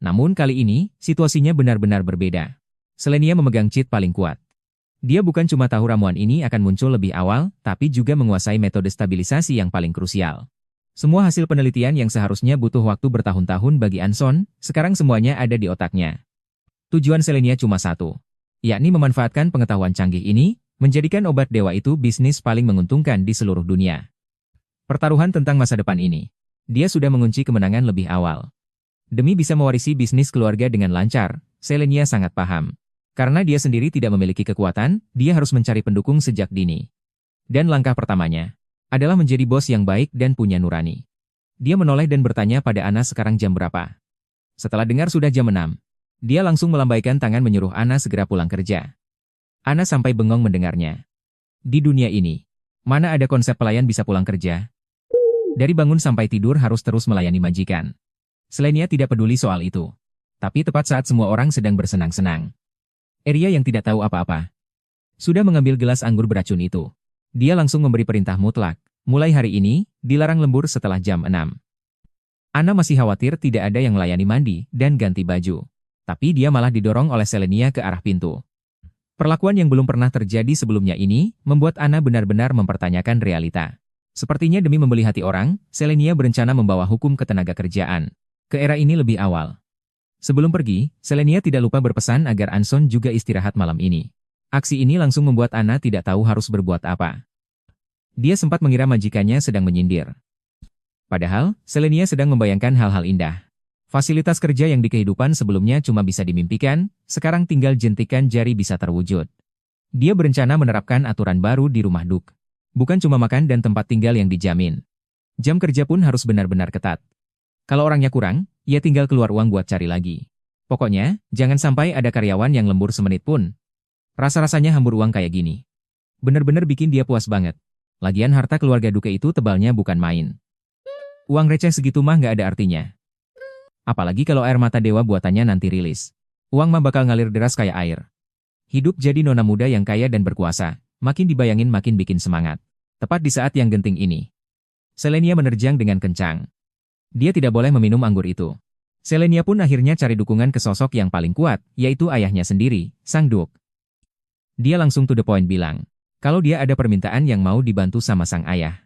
A: Namun kali ini, situasinya benar-benar berbeda. Selenia memegang cheat paling kuat. Dia bukan cuma tahu ramuan ini akan muncul lebih awal, tapi juga menguasai metode stabilisasi yang paling krusial. Semua hasil penelitian yang seharusnya butuh waktu bertahun-tahun bagi Anson, sekarang semuanya ada di otaknya. Tujuan Selenia cuma satu, yakni memanfaatkan pengetahuan canggih ini, menjadikan obat dewa itu bisnis paling menguntungkan di seluruh dunia. Pertaruhan tentang masa depan ini, dia sudah mengunci kemenangan lebih awal. Demi bisa mewarisi bisnis keluarga dengan lancar, Selenia sangat paham. Karena dia sendiri tidak memiliki kekuatan, dia harus mencari pendukung sejak dini. Dan langkah pertamanya adalah menjadi bos yang baik dan punya nurani. Dia menoleh dan bertanya pada Ana sekarang jam berapa. Setelah dengar sudah jam 6, dia langsung melambaikan tangan menyuruh Ana segera pulang kerja. Ana sampai bengong mendengarnya. Di dunia ini, mana ada konsep pelayan bisa pulang kerja? Dari bangun sampai tidur harus terus melayani majikan. Selenia tidak peduli soal itu. Tapi tepat saat semua orang sedang bersenang-senang, Eria yang tidak tahu apa-apa sudah mengambil gelas anggur beracun itu. Dia langsung memberi perintah mutlak. Mulai hari ini, dilarang lembur setelah jam 6. Ana masih khawatir tidak ada yang melayani mandi dan ganti baju. Tapi dia malah didorong oleh Selenia ke arah pintu. Perlakuan yang belum pernah terjadi sebelumnya ini, membuat Ana benar-benar mempertanyakan realita. Sepertinya demi membeli hati orang, Selenia berencana membawa hukum ketenagakerjaan ke era ini lebih awal. Sebelum pergi, Selenia tidak lupa berpesan agar Anson juga istirahat malam ini. Aksi ini langsung membuat Ana tidak tahu harus berbuat apa. Dia sempat mengira majikannya sedang menyindir. Padahal, Selenia sedang membayangkan hal-hal indah. Fasilitas kerja yang di kehidupan sebelumnya cuma bisa dimimpikan, sekarang tinggal jentikan jari bisa terwujud. Dia berencana menerapkan aturan baru di rumah Duk. Bukan cuma makan dan tempat tinggal yang dijamin. Jam kerja pun harus benar-benar ketat. Kalau orangnya kurang, ia tinggal keluar uang buat cari lagi. Pokoknya, jangan sampai ada karyawan yang lembur semenit pun. Rasa-rasanya hambur uang kayak gini. Bener-bener bikin dia puas banget. Lagian harta keluarga Duke itu tebalnya bukan main. Uang receh segitu mah nggak ada artinya. Apalagi kalau air mata dewa buatannya nanti rilis. Uang mah bakal ngalir deras kayak air. Hidup jadi nona muda yang kaya dan berkuasa, makin dibayangin makin bikin semangat. Tepat di saat yang genting ini, Selenia menerjang dengan kencang. Dia tidak boleh meminum anggur itu. Selenia pun akhirnya cari dukungan ke sosok yang paling kuat, yaitu ayahnya sendiri, Sang Duke. Dia langsung to the point bilang, kalau dia ada permintaan yang mau dibantu sama sang ayah.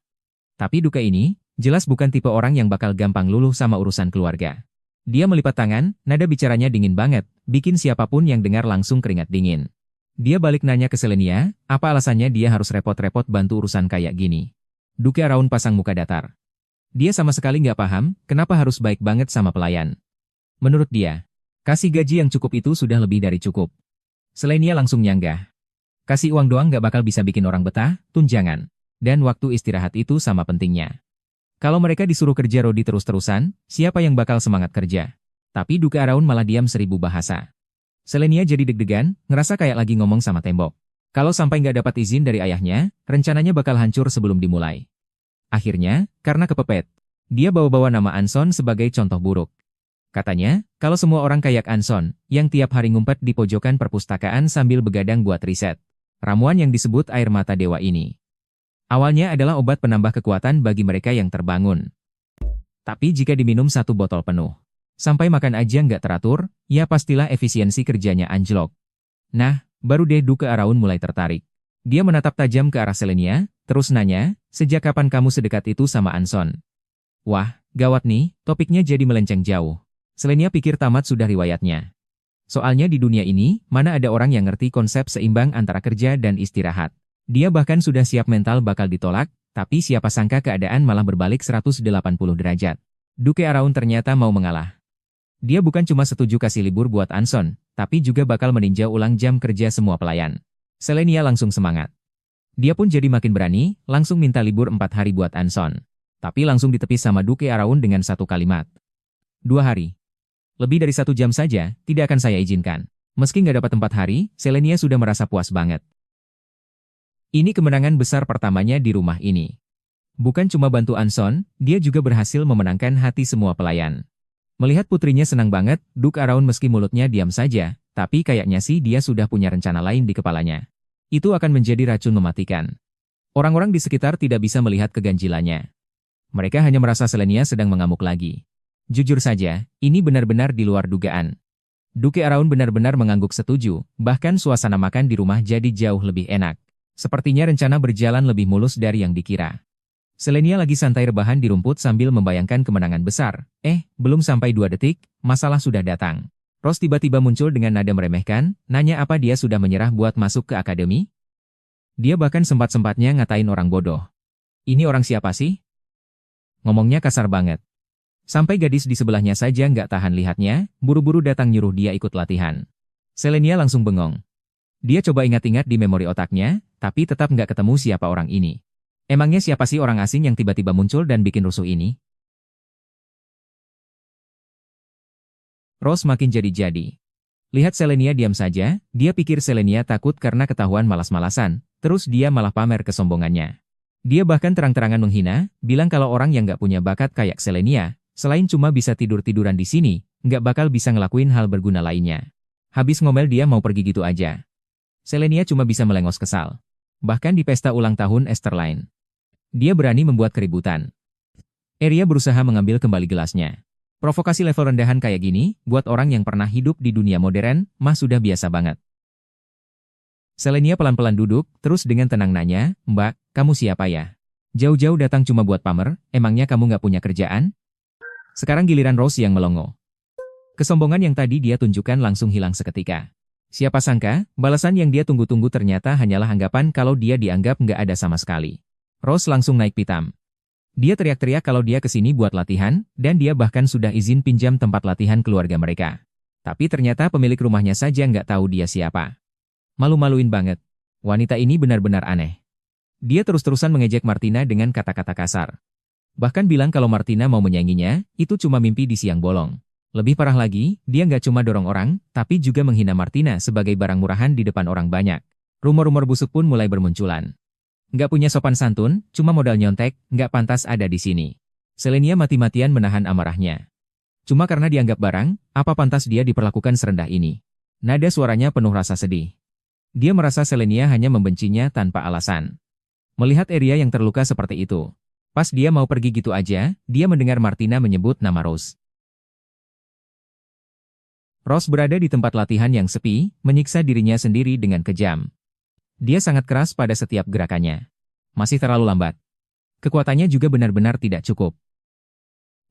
A: Tapi Duke ini, jelas bukan tipe orang yang bakal gampang luluh sama urusan keluarga. Dia melipat tangan, nada bicaranya dingin banget, bikin siapapun yang dengar langsung keringat dingin. Dia balik nanya ke Selenia, apa alasannya dia harus repot-repot bantu urusan kayak gini. Duke Araun pasang muka datar. Dia sama sekali nggak paham, kenapa harus baik banget sama pelayan. Menurut dia, kasih gaji yang cukup itu sudah lebih dari cukup. Selenia langsung nyanggah. Kasih uang doang nggak bakal bisa bikin orang betah, tunjangan. Dan waktu istirahat itu sama pentingnya. Kalau mereka disuruh kerja rodi terus-terusan, siapa yang bakal semangat kerja? Tapi Duke Araun malah diam 1000 bahasa. Selenia jadi deg-degan, ngerasa kayak lagi ngomong sama tembok. Kalau sampai nggak dapat izin dari ayahnya, rencananya bakal hancur sebelum dimulai. Akhirnya, karena kepepet, dia bawa-bawa nama Anson sebagai contoh buruk. Katanya, kalau semua orang kayak Anson, yang tiap hari ngumpet di pojokan perpustakaan sambil begadang buat riset, ramuan yang disebut air mata dewa ini awalnya adalah obat penambah kekuatan bagi mereka yang terbangun. Tapi jika diminum satu botol penuh, sampai makan aja nggak teratur, ya pastilah efisiensi kerjanya anjlok. Nah, baru deh Duke Araun mulai tertarik. Dia menatap tajam ke arah Selenia, terus nanya, sejak kapan kamu sedekat itu sama Anson? Wah, gawat nih, topiknya jadi melenceng jauh. Selenia pikir tamat sudah riwayatnya. Soalnya di dunia ini, mana ada orang yang ngerti konsep seimbang antara kerja dan istirahat. Dia bahkan sudah siap mental bakal ditolak, tapi siapa sangka keadaan malah berbalik 180 derajat. Duke Araun ternyata mau mengalah. Dia bukan cuma setuju kasih libur buat Anson, tapi juga bakal meninjau ulang jam kerja semua pelayan. Selenia langsung semangat. Dia pun jadi makin berani, langsung minta libur 4 hari buat Anson. Tapi langsung ditepis sama Duke Araun dengan satu kalimat. 2 hari. Lebih dari 1 jam saja, tidak akan saya izinkan. Meski nggak dapat 4 hari, Selenia sudah merasa puas banget. Ini kemenangan besar pertamanya di rumah ini. Bukan cuma bantu Anson, dia juga berhasil memenangkan hati semua pelayan. Melihat putrinya senang banget, Duke Araun meski mulutnya diam saja, tapi kayaknya sih dia sudah punya rencana lain di kepalanya. Itu akan menjadi racun mematikan. Orang-orang di sekitar tidak bisa melihat keganjilannya. Mereka hanya merasa Selenia sedang mengamuk lagi. Jujur saja, ini benar-benar di luar dugaan. Duke Araun benar-benar mengangguk setuju, bahkan suasana makan di rumah jadi jauh lebih enak. Sepertinya rencana berjalan lebih mulus dari yang dikira. Selenia lagi santai rebahan di rumput sambil membayangkan kemenangan besar. Belum sampai 2 detik, masalah sudah datang. Rose tiba-tiba muncul dengan nada meremehkan, nanya apa dia sudah menyerah buat masuk ke akademi? Dia bahkan sempat-sempatnya ngatain orang bodoh. Ini orang siapa sih? Ngomongnya kasar banget. Sampai gadis di sebelahnya saja nggak tahan lihatnya, buru-buru datang nyuruh dia ikut latihan. Selenia langsung bengong. Dia coba ingat-ingat di memori otaknya, tapi tetap nggak ketemu siapa orang ini. Emangnya siapa sih orang asing yang tiba-tiba muncul dan bikin rusuh ini? Rose makin jadi-jadi. Lihat Selenia diam saja, dia pikir Selenia takut karena ketahuan malas-malasan, terus dia malah pamer kesombongannya. Dia bahkan terang-terangan menghina, bilang kalau orang yang nggak punya bakat kayak Selenia, selain cuma bisa tidur-tiduran di sini, nggak bakal bisa ngelakuin hal berguna lainnya. Habis ngomel dia mau pergi gitu aja. Selenia cuma bisa melengos kesal. Bahkan di pesta ulang tahun Esterline, dia berani membuat keributan. Arya berusaha mengambil kembali gelasnya. Provokasi level rendahan kayak gini, buat orang yang pernah hidup di dunia modern, mah sudah biasa banget. Selenia pelan-pelan duduk, terus dengan tenang nanya, Mbak, kamu siapa ya? Jauh-jauh datang cuma buat pamer, emangnya kamu nggak punya kerjaan? Sekarang giliran Rose yang melongo. Kesombongan yang tadi dia tunjukkan langsung hilang seketika. Siapa sangka, balasan yang dia tunggu-tunggu ternyata hanyalah anggapan kalau dia dianggap nggak ada sama sekali. Rose langsung naik pitam. Dia teriak-teriak kalau dia kesini buat latihan, dan dia bahkan sudah izin pinjam tempat latihan keluarga mereka. Tapi ternyata pemilik rumahnya saja nggak tahu dia siapa. Malu-maluin banget. Wanita ini benar-benar aneh. Dia terus-terusan mengejek Martina dengan kata-kata kasar. Bahkan bilang kalau Martina mau menyainginya, itu cuma mimpi di siang bolong. Lebih parah lagi, dia nggak cuma dorong orang, tapi juga menghina Martina sebagai barang murahan di depan orang banyak. Rumor-rumor busuk pun mulai bermunculan. Nggak punya sopan santun, cuma modal nyontek, nggak pantas ada di sini. Selenia mati-matian menahan amarahnya. Cuma karena dianggap barang, apa pantas dia diperlakukan serendah ini? Nada suaranya penuh rasa sedih. Dia merasa Selenia hanya membencinya tanpa alasan. Melihat Arya yang terluka seperti itu. Pas dia mau pergi gitu aja, dia mendengar Martina menyebut nama Rose. Rose berada di tempat latihan yang sepi, menyiksa dirinya sendiri dengan kejam. Dia sangat keras pada setiap gerakannya. Masih terlalu lambat. Kekuatannya juga benar-benar tidak cukup.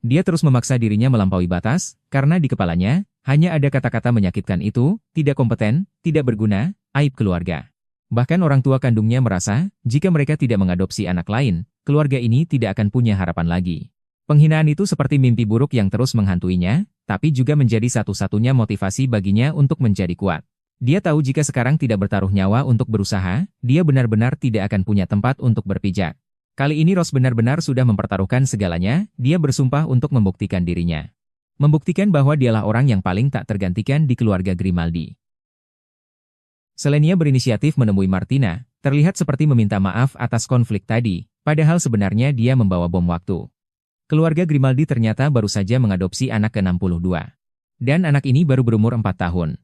A: Dia terus memaksa dirinya melampaui batas, karena di kepalanya, hanya ada kata-kata menyakitkan itu, tidak kompeten, tidak berguna, aib keluarga. Bahkan orang tua kandungnya merasa, jika mereka tidak mengadopsi anak lain, keluarga ini tidak akan punya harapan lagi. Penghinaan itu seperti mimpi buruk yang terus menghantuinya, tapi juga menjadi satu-satunya motivasi baginya untuk menjadi kuat. Dia tahu jika sekarang tidak bertaruh nyawa untuk berusaha, dia benar-benar tidak akan punya tempat untuk berpijak. Kali ini Rose benar-benar sudah mempertaruhkan segalanya, dia bersumpah untuk membuktikan dirinya. Membuktikan bahwa dialah orang yang paling tak tergantikan di keluarga Grimaldi. Selenia berinisiatif menemui Martina, terlihat seperti meminta maaf atas konflik tadi, Padahal sebenarnya dia membawa bom waktu. Keluarga Grimaldi ternyata baru saja mengadopsi anak ke-62. Dan anak ini baru berumur 4 tahun.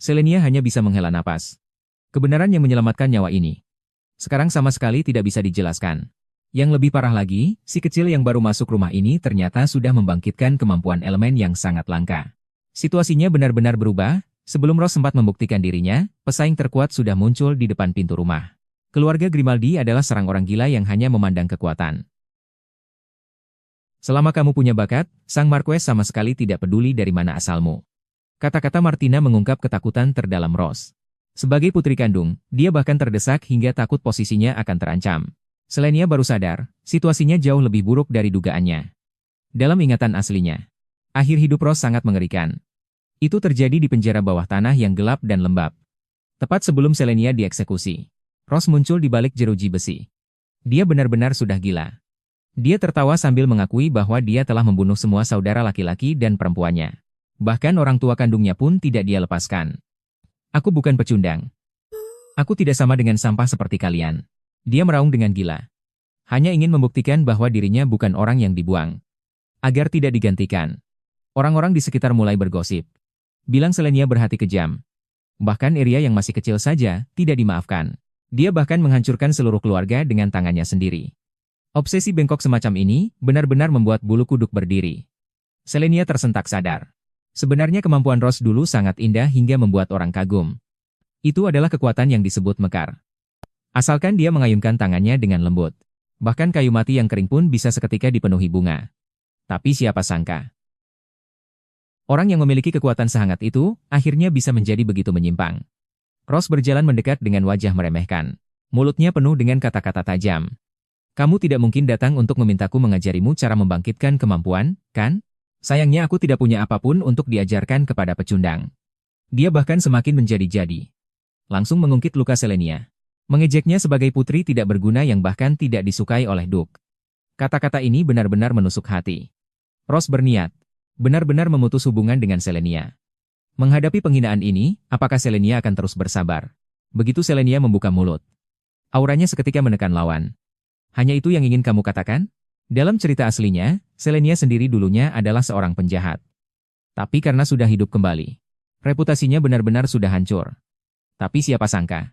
A: Selenia hanya bisa menghela napas. Kebenaran yang menyelamatkan nyawa ini sekarang sama sekali tidak bisa dijelaskan. Yang lebih parah lagi, si kecil yang baru masuk rumah ini ternyata sudah membangkitkan kemampuan elemen yang sangat langka. Situasinya benar-benar berubah. Sebelum Rose sempat membuktikan dirinya, pesaing terkuat sudah muncul di depan pintu rumah. Keluarga Grimaldi adalah serang orang gila yang hanya memandang kekuatan. Selama kamu punya bakat, Sang Marquess sama sekali tidak peduli dari mana asalmu. Kata-kata Martina mengungkap ketakutan terdalam Rose. Sebagai putri kandung, dia bahkan terdesak hingga takut posisinya akan terancam. Selenia baru sadar, situasinya jauh lebih buruk dari dugaannya. Dalam ingatan aslinya, akhir hidup Rose sangat mengerikan. Itu terjadi di penjara bawah tanah yang gelap dan lembab. Tepat sebelum Selenia dieksekusi, Rose muncul di balik jeruji besi. Dia benar-benar sudah gila. Dia tertawa sambil mengakui bahwa dia telah membunuh semua saudara laki-laki dan perempuannya. Bahkan orang tua kandungnya pun tidak dia lepaskan. Aku bukan pecundang. Aku tidak sama dengan sampah seperti kalian. Dia meraung dengan gila. Hanya ingin membuktikan bahwa dirinya bukan orang yang dibuang. Agar tidak digantikan. Orang-orang di sekitar mulai bergosip. Bilang Selenia berhati kejam. Bahkan Eria yang masih kecil saja, tidak dimaafkan. Dia bahkan menghancurkan seluruh keluarga dengan tangannya sendiri. Obsesi bengkok semacam ini, benar-benar membuat bulu kuduk berdiri. Selenia tersentak sadar. Sebenarnya kemampuan Rose dulu sangat indah hingga membuat orang kagum. Itu adalah kekuatan yang disebut mekar. Asalkan dia mengayunkan tangannya dengan lembut. Bahkan kayu mati yang kering pun bisa seketika dipenuhi bunga. Tapi siapa sangka? Orang yang memiliki kekuatan sehangat itu, akhirnya bisa menjadi begitu menyimpang. Rose berjalan mendekat dengan wajah meremehkan. Mulutnya penuh dengan kata-kata tajam. Kamu tidak mungkin datang untuk memintaku mengajarimu cara membangkitkan kemampuan, kan? Sayangnya aku tidak punya apapun untuk diajarkan kepada pecundang. Dia bahkan semakin menjadi-jadi. Langsung mengungkit luka Selenia. Mengejeknya sebagai putri tidak berguna yang bahkan tidak disukai oleh Duke. Kata-kata ini benar-benar menusuk hati. Rose berniat, benar-benar memutus hubungan dengan Selenia. Menghadapi penghinaan ini, apakah Selenia akan terus bersabar? Begitu Selenia membuka mulut. Auranya seketika menekan lawan. Hanya itu yang ingin kamu katakan? Dalam cerita aslinya, Selenia sendiri dulunya adalah seorang penjahat. Tapi karena sudah hidup kembali, reputasinya benar-benar sudah hancur. Tapi siapa sangka?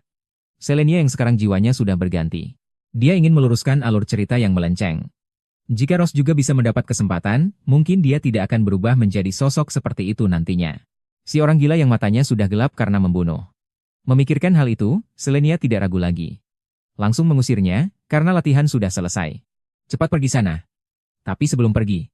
A: Selenia yang sekarang jiwanya sudah berganti. Dia ingin meluruskan alur cerita yang melenceng. Jika Rose juga bisa mendapat kesempatan, mungkin dia tidak akan berubah menjadi sosok seperti itu nantinya. Si orang gila yang matanya sudah gelap karena membunuh. Memikirkan hal itu, Selenia tidak ragu lagi. Langsung mengusirnya, karena latihan sudah selesai. Cepat pergi sana. Tapi sebelum pergi,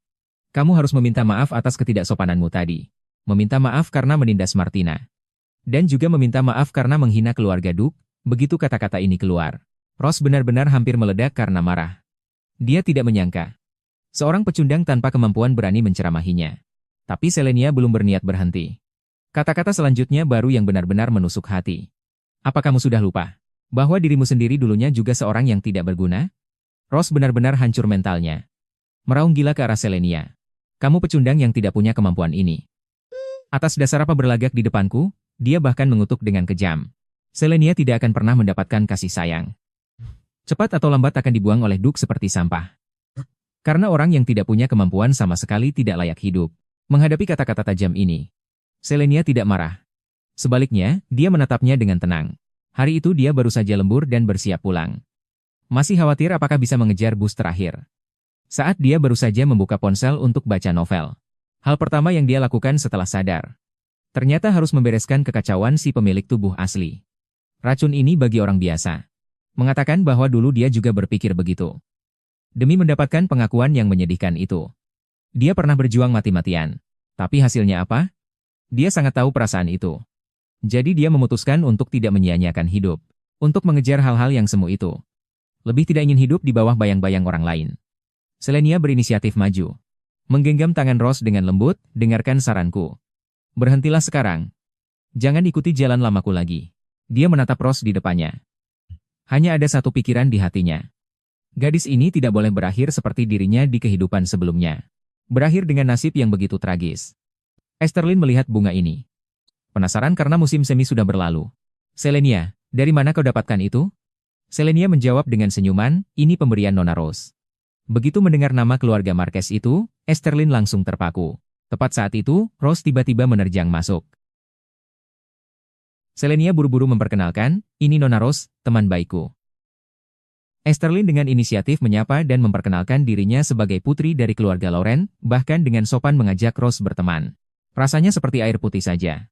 A: kamu harus meminta maaf atas ketidaksopananmu tadi. Meminta maaf karena menindas Martina. Dan juga meminta maaf karena menghina keluarga Duke. Begitu kata-kata ini keluar, Rose benar-benar hampir meledak karena marah. Dia tidak menyangka. Seorang pecundang tanpa kemampuan berani menceramahinya. Tapi Selenia belum berniat berhenti. Kata-kata selanjutnya baru yang benar-benar menusuk hati. Apa kamu sudah lupa bahwa dirimu sendiri dulunya juga seorang yang tidak berguna? Rose benar-benar hancur mentalnya. Meraung gila ke arah Selenia. Kamu pecundang yang tidak punya kemampuan ini. Atas dasar apa berlagak di depanku? Dia bahkan mengutuk dengan kejam. Selenia tidak akan pernah mendapatkan kasih sayang. Cepat atau lambat akan dibuang oleh Duke seperti sampah. Karena orang yang tidak punya kemampuan sama sekali tidak layak hidup. Menghadapi kata-kata tajam ini, Selenia tidak marah. Sebaliknya, dia menatapnya dengan tenang. Hari itu dia baru saja lembur dan bersiap pulang. Masih khawatir apakah bisa mengejar bus terakhir. Saat dia baru saja membuka ponsel untuk baca novel. Hal pertama yang dia lakukan setelah sadar. Ternyata harus membereskan kekacauan si pemilik tubuh asli. Racun ini bagi orang biasa. Mengatakan bahwa dulu dia juga berpikir begitu. Demi mendapatkan pengakuan yang menyedihkan itu. Dia pernah berjuang mati-matian. Tapi hasilnya apa? Dia sangat tahu perasaan itu. Jadi dia memutuskan untuk tidak menyia-nyiakan hidup. Untuk mengejar hal-hal yang semu itu. Lebih tidak ingin hidup di bawah bayang-bayang orang lain. Selenia berinisiatif maju. Menggenggam tangan Rose dengan lembut, dengarkan saranku. Berhentilah sekarang. Jangan ikuti jalan lamaku lagi. Dia menatap Rose di depannya. Hanya ada satu pikiran di hatinya. Gadis ini tidak boleh berakhir seperti dirinya di kehidupan sebelumnya. Berakhir dengan nasib yang begitu tragis. Esterlyn melihat bunga ini. Penasaran karena musim semi sudah berlalu. Selenia, dari mana kau dapatkan itu? Selenia menjawab dengan senyuman, ini pemberian Nona Rose. Begitu mendengar nama keluarga Marquez itu, Esterlin langsung terpaku. Tepat saat itu, Rose tiba-tiba menerjang masuk. Selenia buru-buru memperkenalkan, ini Nona Rose, teman baikku. Esterlin dengan inisiatif menyapa dan memperkenalkan dirinya sebagai putri dari keluarga Lauren, bahkan dengan sopan mengajak Rose berteman. Rasanya seperti air putih saja.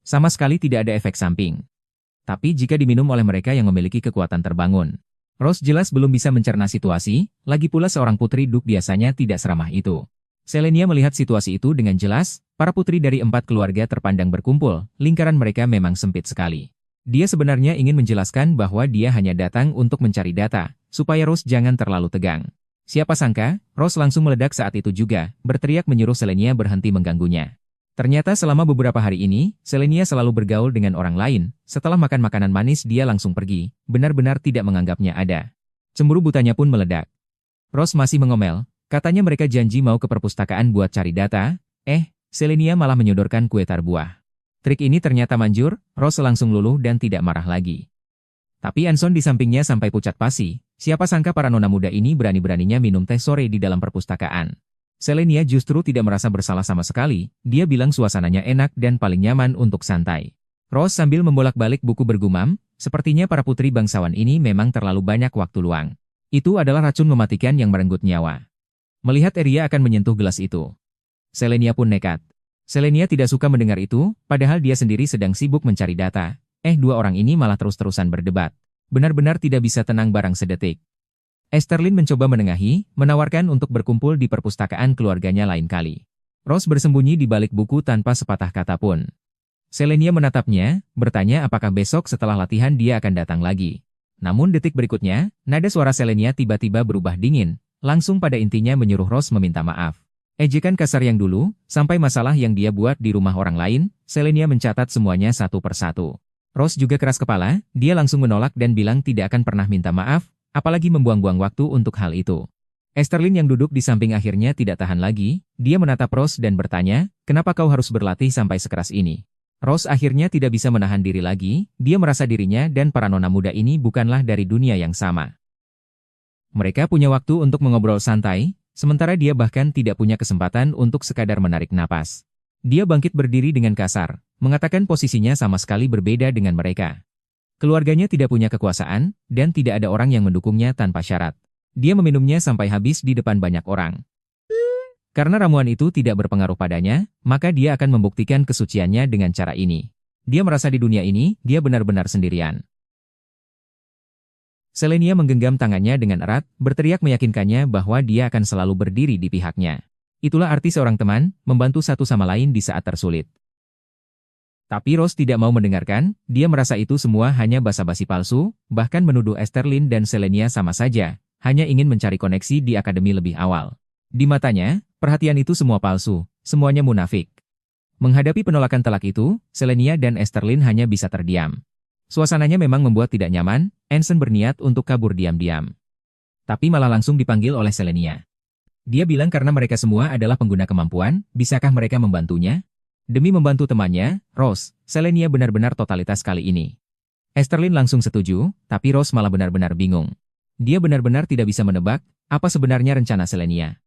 A: Sama sekali tidak ada efek samping. Tapi jika diminum oleh mereka yang memiliki kekuatan terbangun. Rose jelas belum bisa mencerna situasi, lagi pula seorang putri Duke biasanya tidak seramah itu. Selenia melihat situasi itu dengan jelas, para putri dari 4 keluarga terpandang berkumpul, lingkaran mereka memang sempit sekali. Dia sebenarnya ingin menjelaskan bahwa dia hanya datang untuk mencari data, supaya Rose jangan terlalu tegang. Siapa sangka, Rose langsung meledak saat itu juga, berteriak menyuruh Selenia berhenti mengganggunya. Ternyata selama beberapa hari ini, Selenia selalu bergaul dengan orang lain, setelah makan makanan manis dia langsung pergi, benar-benar tidak menganggapnya ada. Cemburu butanya pun meledak. Rose masih mengomel, katanya mereka janji mau ke perpustakaan buat cari data, Selenia malah menyodorkan kue tar buah. Trik ini ternyata manjur, Rose langsung luluh dan tidak marah lagi. Tapi Anson di sampingnya sampai pucat pasi, siapa sangka para nona muda ini berani-beraninya minum teh sore di dalam perpustakaan. Selenia justru tidak merasa bersalah sama sekali, dia bilang suasananya enak dan paling nyaman untuk santai. Rose sambil membolak-balik buku bergumam, sepertinya para putri bangsawan ini memang terlalu banyak waktu luang. Itu adalah racun mematikan yang merenggut nyawa. Melihat Eria akan menyentuh gelas itu. Selenia pun nekat. Selenia tidak suka mendengar itu, padahal dia sendiri sedang sibuk mencari data. Dua orang ini malah terus-terusan berdebat. Benar-benar tidak bisa tenang barang sedetik. Esterlin mencoba menengahi, menawarkan untuk berkumpul di perpustakaan keluarganya lain kali. Rose bersembunyi di balik buku tanpa sepatah kata pun. Selenia menatapnya, bertanya apakah besok setelah latihan dia akan datang lagi. Namun detik berikutnya, nada suara Selenia tiba-tiba berubah dingin, langsung pada intinya menyuruh Rose meminta maaf. Ejekan kasar yang dulu, sampai masalah yang dia buat di rumah orang lain, Selenia mencatat semuanya satu persatu. Rose juga keras kepala, dia langsung menolak dan bilang tidak akan pernah minta maaf, apalagi membuang-buang waktu untuk hal itu. Esterlin yang duduk di samping akhirnya tidak tahan lagi, dia menatap Rose dan bertanya, kenapa kau harus berlatih sampai sekeras ini? Rose akhirnya tidak bisa menahan diri lagi, dia merasa dirinya dan para nona muda ini bukanlah dari dunia yang sama. Mereka punya waktu untuk mengobrol santai, sementara dia bahkan tidak punya kesempatan untuk sekadar menarik napas. Dia bangkit berdiri dengan kasar, mengatakan posisinya sama sekali berbeda dengan mereka. Keluarganya tidak punya kekuasaan, dan tidak ada orang yang mendukungnya tanpa syarat. Dia meminumnya sampai habis di depan banyak orang. Karena ramuan itu tidak berpengaruh padanya, maka dia akan membuktikan kesuciannya dengan cara ini. Dia merasa di dunia ini, dia benar-benar sendirian. Selenia menggenggam tangannya dengan erat, berteriak meyakinkannya bahwa dia akan selalu berdiri di pihaknya. Itulah arti seorang teman, membantu satu sama lain di saat tersulit. Tapi Rose tidak mau mendengarkan, dia merasa itu semua hanya basa-basi palsu, bahkan menuduh Esterlin dan Selenia sama saja, hanya ingin mencari koneksi di akademi lebih awal. Di matanya, perhatian itu semua palsu, semuanya munafik. Menghadapi penolakan telak itu, Selenia dan Esterlin hanya bisa terdiam. Suasananya memang membuat tidak nyaman, Anson berniat untuk kabur diam-diam. Tapi malah langsung dipanggil oleh Selenia. Dia bilang karena mereka semua adalah pengguna kemampuan, bisakah mereka membantunya? Demi membantu temannya, Rose, Selenia benar-benar totalitas kali ini. Esterlin langsung setuju, tapi Rose malah benar-benar bingung. Dia benar-benar tidak bisa menebak, apa sebenarnya rencana Selenia.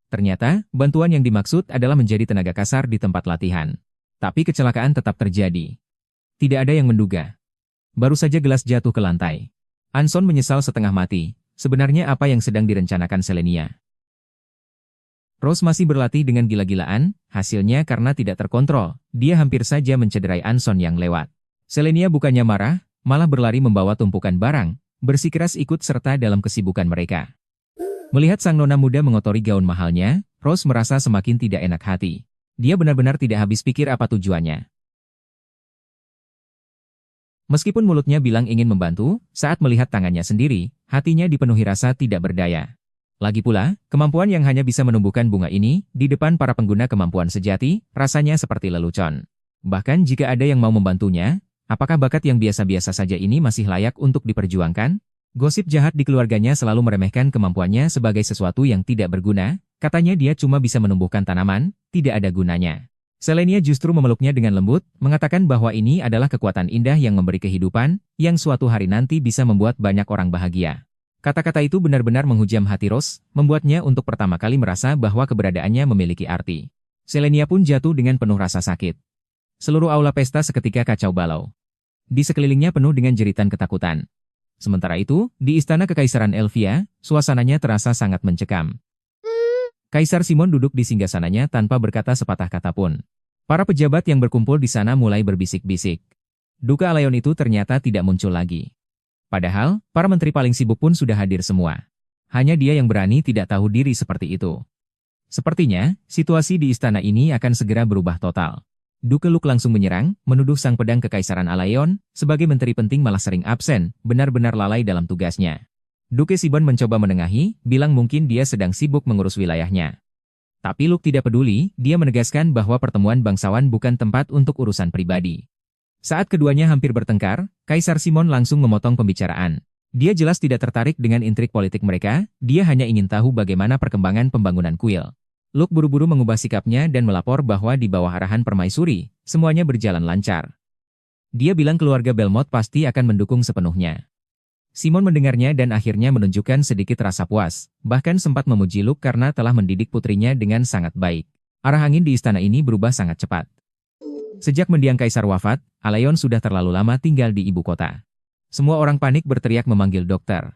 A: Ternyata, bantuan yang dimaksud adalah menjadi tenaga kasar di tempat latihan. Tapi kecelakaan tetap terjadi. Tidak ada yang menduga. Baru saja gelas jatuh ke lantai. Anson menyesal setengah mati, sebenarnya apa yang sedang direncanakan Selenia. Rose masih berlatih dengan gila-gilaan, hasilnya karena tidak terkontrol, dia hampir saja mencederai Anson yang lewat. Selenia bukannya marah, malah berlari membawa tumpukan barang, bersikeras ikut serta dalam kesibukan mereka. Melihat sang nona muda mengotori gaun mahalnya, Rose merasa semakin tidak enak hati. Dia benar-benar tidak habis pikir apa tujuannya. Meskipun mulutnya bilang ingin membantu, saat melihat tangannya sendiri, hatinya dipenuhi rasa tidak berdaya. Lagi pula, kemampuan yang hanya bisa menumbuhkan bunga ini, di depan para pengguna kemampuan sejati, rasanya seperti lelucon. Bahkan jika ada yang mau membantunya, apakah bakat yang biasa-biasa saja ini masih layak untuk diperjuangkan? Gosip jahat di keluarganya selalu meremehkan kemampuannya sebagai sesuatu yang tidak berguna, katanya dia cuma bisa menumbuhkan tanaman, tidak ada gunanya. Selenia justru memeluknya dengan lembut, mengatakan bahwa ini adalah kekuatan indah yang memberi kehidupan, yang suatu hari nanti bisa membuat banyak orang bahagia. Kata-kata itu benar-benar menghujam hati Rose, membuatnya untuk pertama kali merasa bahwa keberadaannya memiliki arti. Selenia pun jatuh dengan penuh rasa sakit. Seluruh aula pesta seketika kacau balau. Di sekelilingnya penuh dengan jeritan ketakutan. Sementara itu, di istana Kekaisaran Elvia, suasananya terasa sangat mencekam. Kaisar Simon duduk di singgasananya tanpa berkata sepatah kata pun. Para pejabat yang berkumpul di sana mulai berbisik-bisik. Duka Alayon itu ternyata tidak muncul lagi. Padahal, para menteri paling sibuk pun sudah hadir semua. Hanya dia yang berani tidak tahu diri seperti itu. Sepertinya, situasi di istana ini akan segera berubah total. Duke Luke langsung menyerang, menuduh sang pedang Kekaisaran Alayon, sebagai menteri penting malah sering absen, benar-benar lalai dalam tugasnya. Duke Sibon mencoba menengahi, bilang mungkin dia sedang sibuk mengurus wilayahnya. Tapi Luke tidak peduli, dia menegaskan bahwa pertemuan bangsawan bukan tempat untuk urusan pribadi. Saat keduanya hampir bertengkar, Kaisar Simon langsung memotong pembicaraan. Dia jelas tidak tertarik dengan intrik politik mereka, dia hanya ingin tahu bagaimana perkembangan pembangunan kuil. Luke buru-buru mengubah sikapnya dan melapor bahwa di bawah arahan permaisuri, semuanya berjalan lancar. Dia bilang keluarga Belmont pasti akan mendukung sepenuhnya. Simon mendengarnya dan akhirnya menunjukkan sedikit rasa puas, bahkan sempat memuji Luke karena telah mendidik putrinya dengan sangat baik. Arah angin di istana ini berubah sangat cepat. Sejak mendiang kaisar wafat, Alayon sudah terlalu lama tinggal di ibu kota. Semua orang panik berteriak memanggil dokter.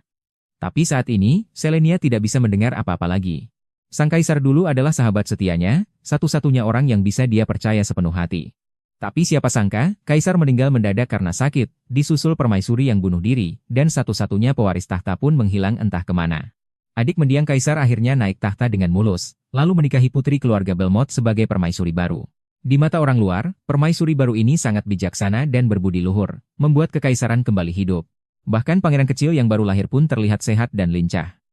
A: Tapi saat ini, Selenia tidak bisa mendengar apa-apa lagi. Sang kaisar dulu adalah sahabat setianya, satu-satunya orang yang bisa dia percaya sepenuh hati. Tapi siapa sangka, kaisar meninggal mendadak karena sakit, disusul permaisuri yang bunuh diri, dan satu-satunya pewaris tahta pun menghilang entah kemana. Adik mendiang kaisar akhirnya naik tahta dengan mulus, lalu menikahi putri keluarga Belmont sebagai permaisuri baru. Di mata orang luar, permaisuri baru ini sangat bijaksana dan berbudi luhur, membuat kekaisaran kembali hidup. Bahkan pangeran kecil yang baru lahir pun terlihat sehat dan lincah.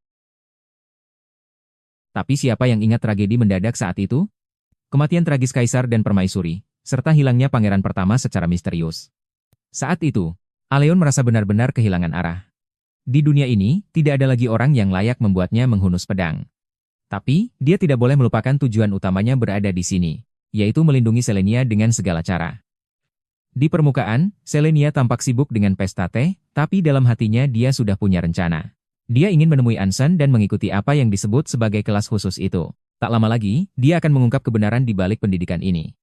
A: Tapi siapa yang ingat tragedi mendadak saat itu? Kematian tragis kaisar dan permaisuri, serta hilangnya pangeran pertama secara misterius. Saat itu, Alayon merasa benar-benar kehilangan arah. Di dunia ini, tidak ada lagi orang yang layak membuatnya menghunus pedang. Tapi, dia tidak boleh melupakan tujuan utamanya berada di sini, yaitu melindungi Selenia dengan segala cara. Di permukaan, Selenia tampak sibuk dengan pesta teh, tapi dalam hatinya dia sudah punya rencana. Dia ingin menemui Anson dan mengikuti apa yang disebut sebagai kelas khusus itu. Tak lama lagi, dia akan mengungkap kebenaran di balik pendidikan ini.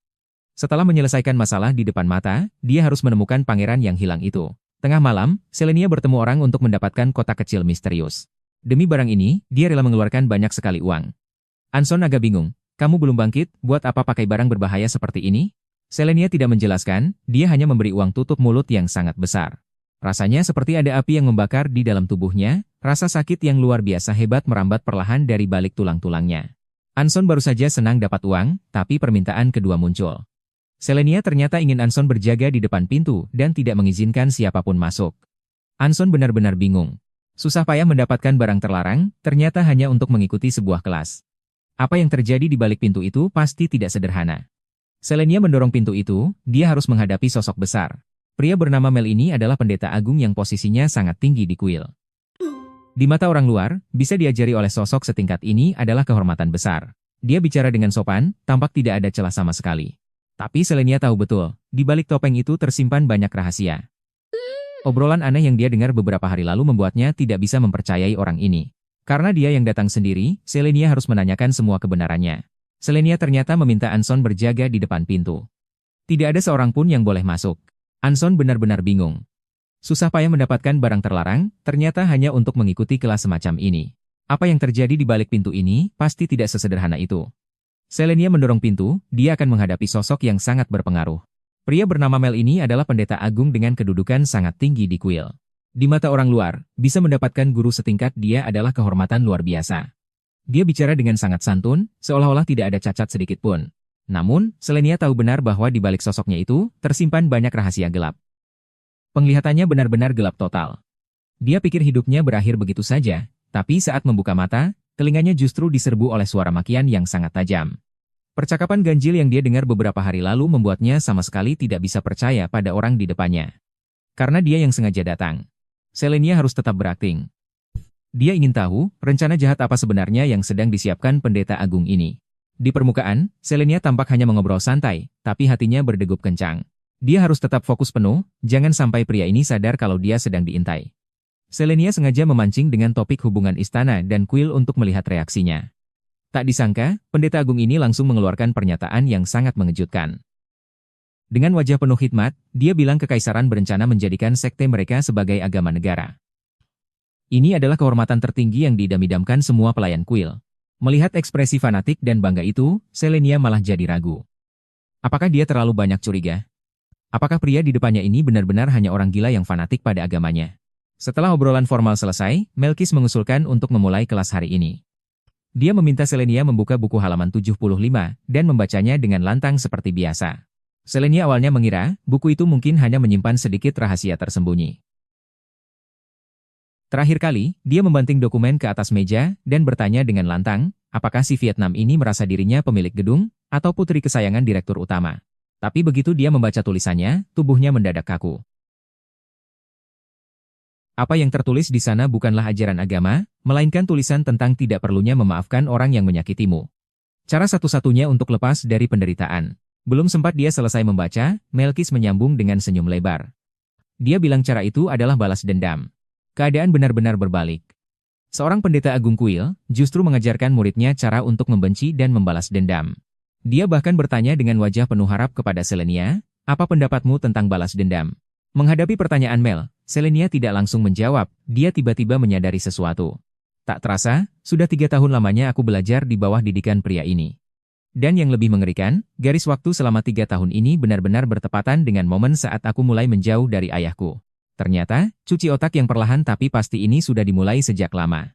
A: Setelah menyelesaikan masalah di depan mata, dia harus menemukan pangeran yang hilang itu. Tengah malam, Selenia bertemu orang untuk mendapatkan kotak kecil misterius. Demi barang ini, dia rela mengeluarkan banyak sekali uang. Anson agak bingung. Kamu belum bangkit, buat apa pakai barang berbahaya seperti ini? Selenia tidak menjelaskan, dia hanya memberi uang tutup mulut yang sangat besar. Rasanya seperti ada api yang membakar di dalam tubuhnya, rasa sakit yang luar biasa hebat merambat perlahan dari balik tulang-tulangnya. Anson baru saja senang dapat uang, tapi permintaan kedua muncul. Selenia ternyata ingin Anson berjaga di depan pintu dan tidak mengizinkan siapapun masuk. Anson benar-benar bingung. Susah payah mendapatkan barang terlarang, ternyata hanya untuk mengikuti sebuah kelas. Apa yang terjadi di balik pintu itu pasti tidak sederhana. Selenia mendorong pintu itu, dia harus menghadapi sosok besar. Pria bernama Mel ini adalah pendeta agung yang posisinya sangat tinggi di kuil. Di mata orang luar, bisa diajari oleh sosok setingkat ini adalah kehormatan besar. Dia bicara dengan sopan, tampak tidak ada celah sama sekali. Tapi Selenia tahu betul, di balik topeng itu tersimpan banyak rahasia. Obrolan aneh yang dia dengar beberapa hari lalu membuatnya tidak bisa mempercayai orang ini. Karena dia yang datang sendiri, Selenia harus menanyakan semua kebenarannya. Selenia ternyata meminta Anson berjaga di depan pintu. Tidak ada seorang pun yang boleh masuk. Anson benar-benar bingung. Susah payah mendapatkan barang terlarang, ternyata hanya untuk mengikuti kelas semacam ini. Apa yang terjadi di balik pintu ini, pasti tidak sesederhana itu. Selenia mendorong pintu, dia akan menghadapi sosok yang sangat berpengaruh. Pria bernama Mel ini adalah pendeta agung dengan kedudukan sangat tinggi di kuil. Di mata orang luar, bisa mendapatkan guru setingkat dia adalah kehormatan luar biasa. Dia bicara dengan sangat santun, seolah-olah tidak ada cacat sedikit pun. Namun, Selenia tahu benar bahwa di balik sosoknya itu, tersimpan banyak rahasia gelap. Penglihatannya benar-benar gelap total. Dia pikir hidupnya berakhir begitu saja, tapi saat membuka mata, telinganya justru diserbu oleh suara makian yang sangat tajam. Percakapan ganjil yang dia dengar beberapa hari lalu membuatnya sama sekali tidak bisa percaya pada orang di depannya. Karena dia yang sengaja datang. Selenia harus tetap berakting. Dia ingin tahu, rencana jahat apa sebenarnya yang sedang disiapkan pendeta agung ini. Di permukaan, Selenia tampak hanya mengobrol santai, tapi hatinya berdegup kencang. Dia harus tetap fokus penuh, jangan sampai pria ini sadar kalau dia sedang diintai. Selenia sengaja memancing dengan topik hubungan istana dan kuil untuk melihat reaksinya. Tak disangka, pendeta agung ini langsung mengeluarkan pernyataan yang sangat mengejutkan. Dengan wajah penuh hikmat, dia bilang kekaisaran berencana menjadikan sekte mereka sebagai agama negara. Ini adalah kehormatan tertinggi yang diidam-idamkan semua pelayan kuil. Melihat ekspresi fanatik dan bangga itu, Selenia malah jadi ragu. Apakah dia terlalu banyak curiga? Apakah pria di depannya ini benar-benar hanya orang gila yang fanatik pada agamanya? Setelah obrolan formal selesai, Melkis mengusulkan untuk memulai kelas hari ini. Dia meminta Selenia membuka buku halaman 75 dan membacanya dengan lantang seperti biasa. Selenia awalnya mengira buku itu mungkin hanya menyimpan sedikit rahasia tersembunyi. Terakhir kali, dia membanting dokumen ke atas meja dan bertanya dengan lantang, apakah si Vietnam ini merasa dirinya pemilik gedung atau putri kesayangan direktur utama. Tapi begitu dia membaca tulisannya, tubuhnya mendadak kaku. Apa yang tertulis di sana bukanlah ajaran agama, melainkan tulisan tentang tidak perlunya memaafkan orang yang menyakitimu. Cara satu-satunya untuk lepas dari penderitaan. Belum sempat dia selesai membaca, Melkis menyambung dengan senyum lebar. Dia bilang cara itu adalah balas dendam. Keadaan benar-benar berbalik. Seorang pendeta agung kuil justru mengajarkan muridnya cara untuk membenci dan membalas dendam. Dia bahkan bertanya dengan wajah penuh harap kepada Selenia, apa pendapatmu tentang balas dendam? Menghadapi pertanyaan Mel, Selenia tidak langsung menjawab, dia tiba-tiba menyadari sesuatu. Tak terasa, sudah 3 tahun lamanya aku belajar di bawah didikan pria ini. Dan yang lebih mengerikan, garis waktu selama 3 tahun ini benar-benar bertepatan dengan momen saat aku mulai menjauh dari ayahku. Ternyata, cuci otak yang perlahan tapi pasti ini sudah dimulai sejak lama.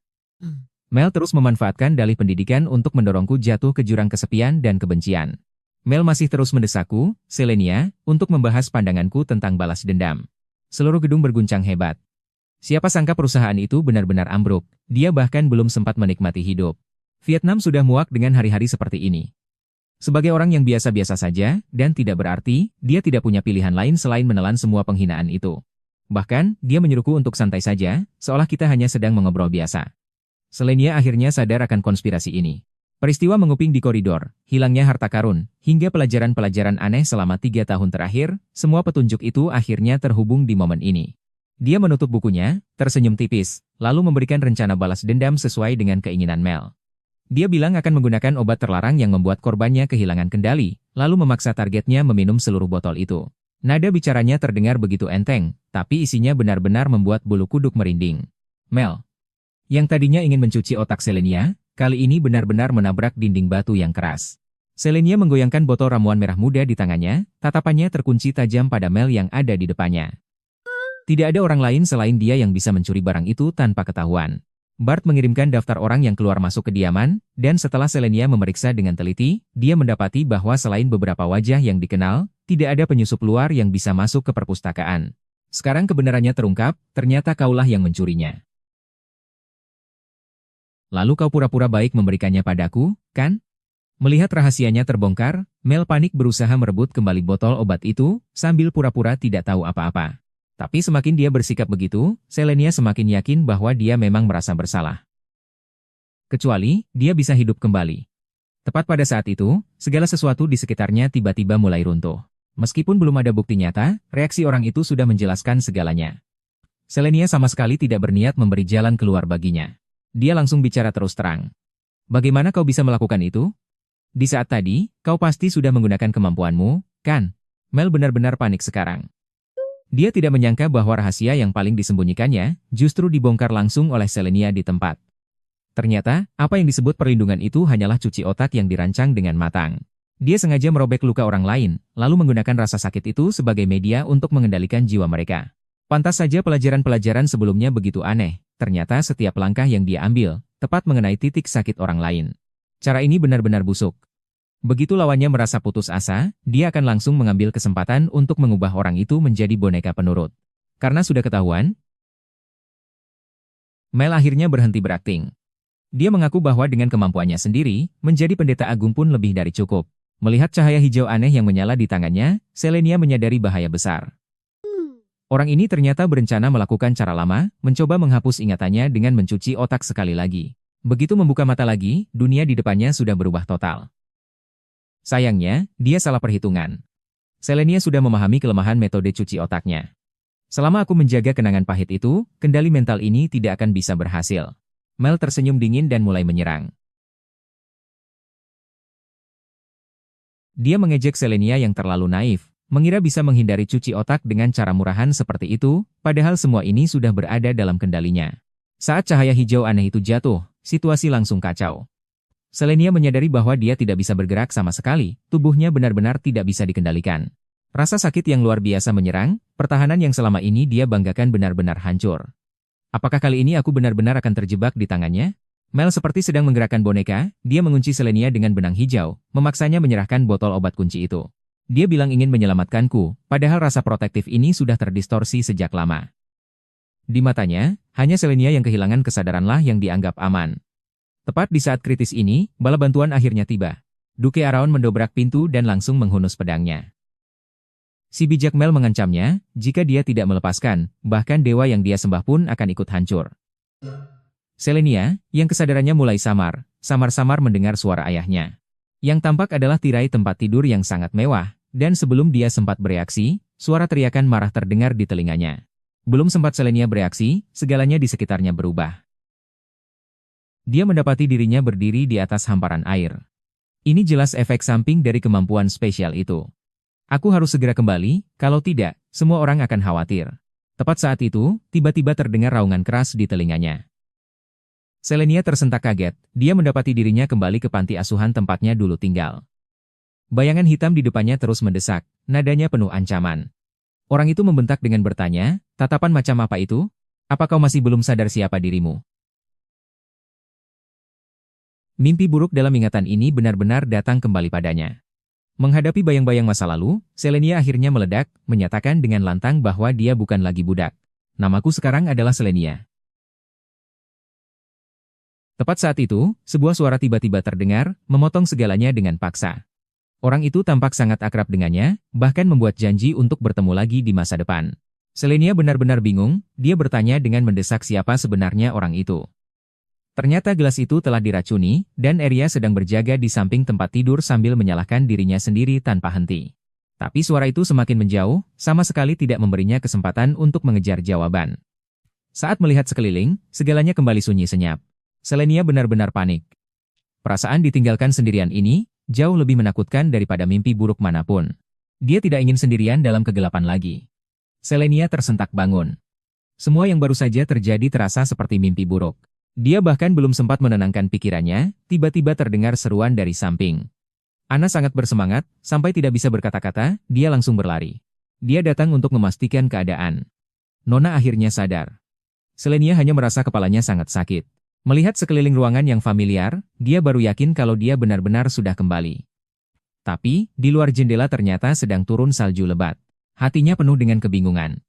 A: Mel terus memanfaatkan dalih pendidikan untuk mendorongku jatuh ke jurang kesepian dan kebencian. Mel masih terus mendesakku, Selenia, untuk membahas pandanganku tentang balas dendam. Seluruh gedung berguncang hebat. Siapa sangka perusahaan itu benar-benar ambruk, dia bahkan belum sempat menikmati hidup. Vietnam sudah muak dengan hari-hari seperti ini. Sebagai orang yang biasa-biasa saja, dan tidak berarti, dia tidak punya pilihan lain selain menelan semua penghinaan itu. Bahkan, dia menyuruhku untuk santai saja, seolah kita hanya sedang mengobrol biasa. Selenia akhirnya sadar akan konspirasi ini. Peristiwa menguping di koridor, hilangnya harta karun, hingga pelajaran-pelajaran aneh selama 3 tahun terakhir, semua petunjuk itu akhirnya terhubung di momen ini. Dia menutup bukunya, tersenyum tipis, lalu memberikan rencana balas dendam sesuai dengan keinginan Mel. Dia bilang akan menggunakan obat terlarang yang membuat korbannya kehilangan kendali, lalu memaksa targetnya meminum seluruh botol itu. Nada bicaranya terdengar begitu enteng, tapi isinya benar-benar membuat bulu kuduk merinding. Mel, yang tadinya ingin mencuci otak Selenia, kali ini benar-benar menabrak dinding batu yang keras. Selenia menggoyangkan botol ramuan merah muda di tangannya, tatapannya terkunci tajam pada Mel yang ada di depannya. Tidak ada orang lain selain dia yang bisa mencuri barang itu tanpa ketahuan. Bart mengirimkan daftar orang yang keluar masuk kediaman, dan setelah Selenia memeriksa dengan teliti, dia mendapati bahwa selain beberapa wajah yang dikenal, tidak ada penyusup luar yang bisa masuk ke perpustakaan. Sekarang kebenarannya terungkap, ternyata kaulah yang mencurinya. Lalu kau pura-pura baik memberikannya padaku, kan? Melihat rahasianya terbongkar, Mel panik berusaha merebut kembali botol obat itu, sambil pura-pura tidak tahu apa-apa. Tapi semakin dia bersikap begitu, Selenia semakin yakin bahwa dia memang merasa bersalah. Kecuali, dia bisa hidup kembali. Tepat pada saat itu, segala sesuatu di sekitarnya tiba-tiba mulai runtuh. Meskipun belum ada bukti nyata, reaksi orang itu sudah menjelaskan segalanya. Selenia sama sekali tidak berniat memberi jalan keluar baginya. Dia langsung bicara terus terang. Bagaimana kau bisa melakukan itu? Di saat tadi, kau pasti sudah menggunakan kemampuanmu, kan? Mel benar-benar panik sekarang. Dia tidak menyangka bahwa rahasia yang paling disembunyikannya justru dibongkar langsung oleh Selenia di tempat. Ternyata, apa yang disebut perlindungan itu hanyalah cuci otak yang dirancang dengan matang. Dia sengaja merobek luka orang lain, lalu menggunakan rasa sakit itu sebagai media untuk mengendalikan jiwa mereka. Pantas saja pelajaran-pelajaran sebelumnya begitu aneh. Ternyata setiap langkah yang dia ambil, tepat mengenai titik sakit orang lain. Cara ini benar-benar busuk. Begitu lawannya merasa putus asa, dia akan langsung mengambil kesempatan untuk mengubah orang itu menjadi boneka penurut. Karena sudah ketahuan, Mel akhirnya berhenti berakting. Dia mengaku bahwa dengan kemampuannya sendiri, menjadi pendeta agung pun lebih dari cukup. Melihat cahaya hijau aneh yang menyala di tangannya, Selenia menyadari bahaya besar. Orang ini ternyata berencana melakukan cara lama, mencoba menghapus ingatannya dengan mencuci otak sekali lagi. Begitu membuka mata lagi, dunia di depannya sudah berubah total. Sayangnya, dia salah perhitungan. Selenia sudah memahami kelemahan metode cuci otaknya. Selama aku menjaga kenangan pahit itu, kendali mental ini tidak akan bisa berhasil. Mel tersenyum dingin dan mulai menyerang. Dia mengejek Selenia yang terlalu naif, mengira bisa menghindari cuci otak dengan cara murahan seperti itu, padahal semua ini sudah berada dalam kendalinya. Saat cahaya hijau aneh itu jatuh, situasi langsung kacau. Selenia menyadari bahwa dia tidak bisa bergerak sama sekali, tubuhnya benar-benar tidak bisa dikendalikan. Rasa sakit yang luar biasa menyerang, pertahanan yang selama ini dia banggakan benar-benar hancur. Apakah kali ini aku benar-benar akan terjebak di tangannya? Mel seperti sedang menggerakkan boneka, dia mengunci Selenia dengan benang hijau, memaksanya menyerahkan botol obat kunci itu. Dia bilang ingin menyelamatkanku, padahal rasa protektif ini sudah terdistorsi sejak lama. Di matanya, hanya Selenia yang kehilangan kesadaranlah yang dianggap aman. Tepat di saat kritis ini, bala bantuan akhirnya tiba. Duke Araon mendobrak pintu dan langsung menghunus pedangnya. Si bijak Mel mengancamnya, jika dia tidak melepaskan, bahkan dewa yang dia sembah pun akan ikut hancur. Selenia, yang kesadarannya mulai samar-samar mendengar suara ayahnya. Yang tampak adalah tirai tempat tidur yang sangat mewah, dan sebelum dia sempat bereaksi, suara teriakan marah terdengar di telinganya. Belum sempat Selenia bereaksi, segalanya di sekitarnya berubah. Dia mendapati dirinya berdiri di atas hamparan air. Ini jelas efek samping dari kemampuan spesial itu. Aku harus segera kembali, kalau tidak, semua orang akan khawatir. Tepat saat itu, tiba-tiba terdengar raungan keras di telinganya. Selenia tersentak kaget, dia mendapati dirinya kembali ke panti asuhan tempatnya dulu tinggal. Bayangan hitam di depannya terus mendesak, nadanya penuh ancaman. Orang itu membentak dengan bertanya, tatapan macam apa itu? Apa kau masih belum sadar siapa dirimu? Mimpi buruk dalam ingatan ini benar-benar datang kembali padanya. Menghadapi bayang-bayang masa lalu, Selenia akhirnya meledak, menyatakan dengan lantang bahwa dia bukan lagi budak. Namaku sekarang adalah Selenia. Tepat saat itu, sebuah suara tiba-tiba terdengar, memotong segalanya dengan paksa. Orang itu tampak sangat akrab dengannya, bahkan membuat janji untuk bertemu lagi di masa depan. Selenia benar-benar bingung, dia bertanya dengan mendesak siapa sebenarnya orang itu. Ternyata gelas itu telah diracuni, dan Eria sedang berjaga di samping tempat tidur sambil menyalahkan dirinya sendiri tanpa henti. Tapi suara itu semakin menjauh, sama sekali tidak memberinya kesempatan untuk mengejar jawaban. Saat melihat sekeliling, segalanya kembali sunyi senyap. Selenia benar-benar panik. Perasaan ditinggalkan sendirian ini, jauh lebih menakutkan daripada mimpi buruk manapun. Dia tidak ingin sendirian dalam kegelapan lagi. Selenia tersentak bangun. Semua yang baru saja terjadi terasa seperti mimpi buruk. Dia bahkan belum sempat menenangkan pikirannya, tiba-tiba terdengar seruan dari samping. Ana sangat bersemangat, sampai tidak bisa berkata-kata, dia langsung berlari. Dia datang untuk memastikan keadaan. Nona akhirnya sadar. Selenia hanya merasa kepalanya sangat sakit. Melihat sekeliling ruangan yang familiar, dia baru yakin kalau dia benar-benar sudah kembali. Tapi, di luar jendela ternyata sedang turun salju lebat. Hatinya penuh dengan kebingungan.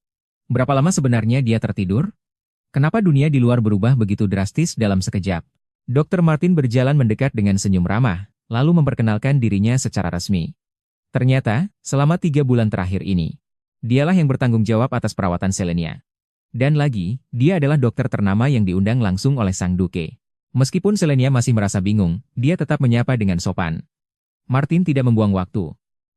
A: Berapa lama sebenarnya dia tertidur? Kenapa dunia di luar berubah begitu drastis dalam sekejap? Dr. Martin berjalan mendekat dengan senyum ramah, lalu memperkenalkan dirinya secara resmi. Ternyata, selama 3 bulan terakhir ini, dialah yang bertanggung jawab atas perawatan Selenia. Dan lagi, dia adalah dokter ternama yang diundang langsung oleh sang duke. Meskipun Selenia masih merasa bingung, dia tetap menyapa dengan sopan. Martin tidak membuang waktu.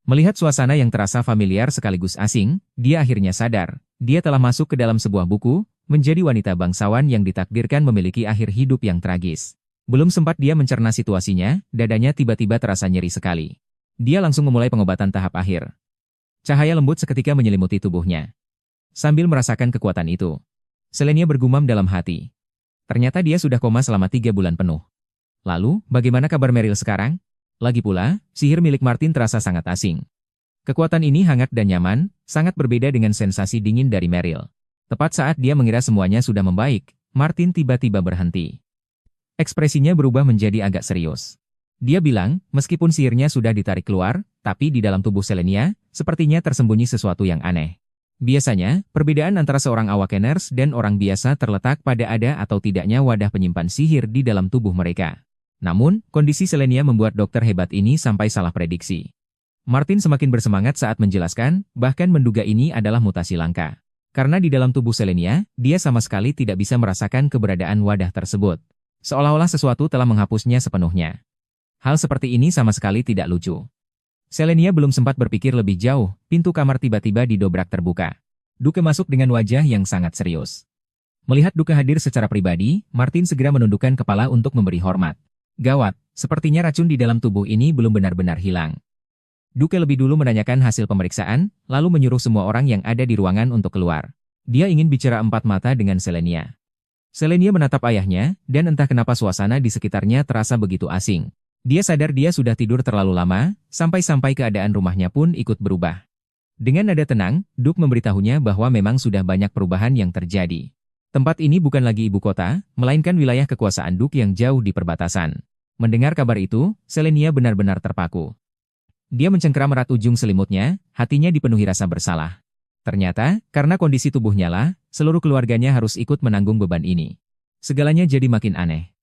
A: Melihat suasana yang terasa familiar sekaligus asing, dia akhirnya sadar, dia telah masuk ke dalam sebuah buku, menjadi wanita bangsawan yang ditakdirkan memiliki akhir hidup yang tragis. Belum sempat dia mencerna situasinya, dadanya tiba-tiba terasa nyeri sekali. Dia langsung memulai pengobatan tahap akhir. Cahaya lembut seketika menyelimuti tubuhnya. Sambil merasakan kekuatan itu, Selenia bergumam dalam hati. Ternyata dia sudah koma selama 3 bulan penuh. Lalu, bagaimana kabar Meryl sekarang? Lagi pula, sihir milik Martin terasa sangat asing. Kekuatan ini hangat dan nyaman, sangat berbeda dengan sensasi dingin dari Meryl. Tepat saat dia mengira semuanya sudah membaik, Martin tiba-tiba berhenti. Ekspresinya berubah menjadi agak serius. Dia bilang, meskipun sihirnya sudah ditarik keluar, tapi di dalam tubuh Selenia, sepertinya tersembunyi sesuatu yang aneh. Biasanya, perbedaan antara seorang awakeners dan orang biasa terletak pada ada atau tidaknya wadah penyimpan sihir di dalam tubuh mereka. Namun, kondisi Selenia membuat dokter hebat ini sampai salah prediksi. Martin semakin bersemangat saat menjelaskan, bahkan menduga ini adalah mutasi langka. Karena di dalam tubuh Selenia, dia sama sekali tidak bisa merasakan keberadaan wadah tersebut. Seolah-olah sesuatu telah menghapusnya sepenuhnya. Hal seperti ini sama sekali tidak lucu. Selenia belum sempat berpikir lebih jauh, pintu kamar tiba-tiba didobrak terbuka. Duke masuk dengan wajah yang sangat serius. Melihat Duke hadir secara pribadi, Martin segera menundukkan kepala untuk memberi hormat. Gawat, sepertinya racun di dalam tubuh ini belum benar-benar hilang. Duke lebih dulu menanyakan hasil pemeriksaan, lalu menyuruh semua orang yang ada di ruangan untuk keluar. Dia ingin bicara empat mata dengan Selenia. Selenia menatap ayahnya, dan entah kenapa suasana di sekitarnya terasa begitu asing. Dia sadar dia sudah tidur terlalu lama, sampai-sampai keadaan rumahnya pun ikut berubah. Dengan nada tenang, Duke memberitahunya bahwa memang sudah banyak perubahan yang terjadi. Tempat ini bukan lagi ibu kota, melainkan wilayah kekuasaan Duke yang jauh di perbatasan. Mendengar kabar itu, Selenia benar-benar terpaku. Dia mencengkeram erat ujung selimutnya, hatinya dipenuhi rasa bersalah. Ternyata, karena kondisi tubuhnya lah, seluruh keluarganya harus ikut menanggung beban ini. Segalanya jadi makin aneh.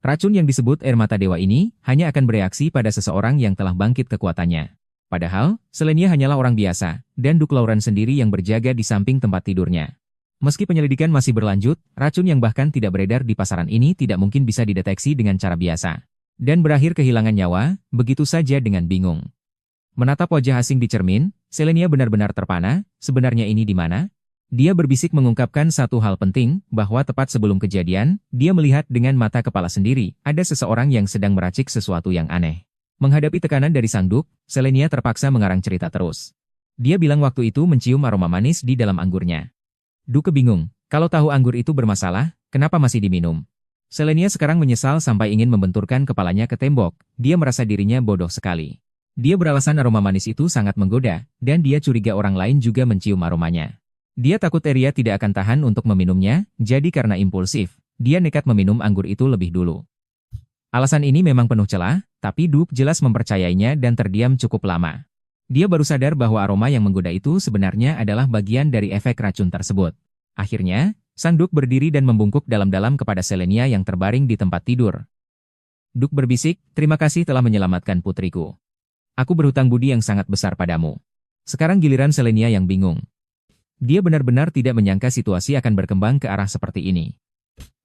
A: Racun yang disebut air mata dewa ini hanya akan bereaksi pada seseorang yang telah bangkit kekuatannya. Padahal, Selenia hanyalah orang biasa, dan Duke Lauren sendiri yang berjaga di samping tempat tidurnya. Meski penyelidikan masih berlanjut, racun yang bahkan tidak beredar di pasaran ini tidak mungkin bisa dideteksi dengan cara biasa. Dan berakhir kehilangan nyawa, begitu saja dengan bingung. Menatap wajah asing di cermin, Selenia benar-benar terpana, sebenarnya ini di mana? Dia berbisik mengungkapkan satu hal penting, bahwa tepat sebelum kejadian, dia melihat dengan mata kepala sendiri, ada seseorang yang sedang meracik sesuatu yang aneh. Menghadapi tekanan dari sang Duke, Selenia terpaksa mengarang cerita terus. Dia bilang waktu itu mencium aroma manis di dalam anggurnya. Duke bingung, kalau tahu anggur itu bermasalah, kenapa masih diminum? Selenia sekarang menyesal sampai ingin membenturkan kepalanya ke tembok, dia merasa dirinya bodoh sekali. Dia beralasan aroma manis itu sangat menggoda, dan dia curiga orang lain juga mencium aromanya. Dia takut Eria tidak akan tahan untuk meminumnya, jadi karena impulsif, dia nekat meminum anggur itu lebih dulu. Alasan ini memang penuh celah, tapi Duke jelas mempercayainya dan terdiam cukup lama. Dia baru sadar bahwa aroma yang menggoda itu sebenarnya adalah bagian dari efek racun tersebut. Akhirnya, sang Duke berdiri dan membungkuk dalam-dalam kepada Selenia yang terbaring di tempat tidur. Duke berbisik, "Terima kasih telah menyelamatkan putriku. Aku berhutang budi yang sangat besar padamu." Sekarang giliran Selenia yang bingung. Dia benar-benar tidak menyangka situasi akan berkembang ke arah seperti ini.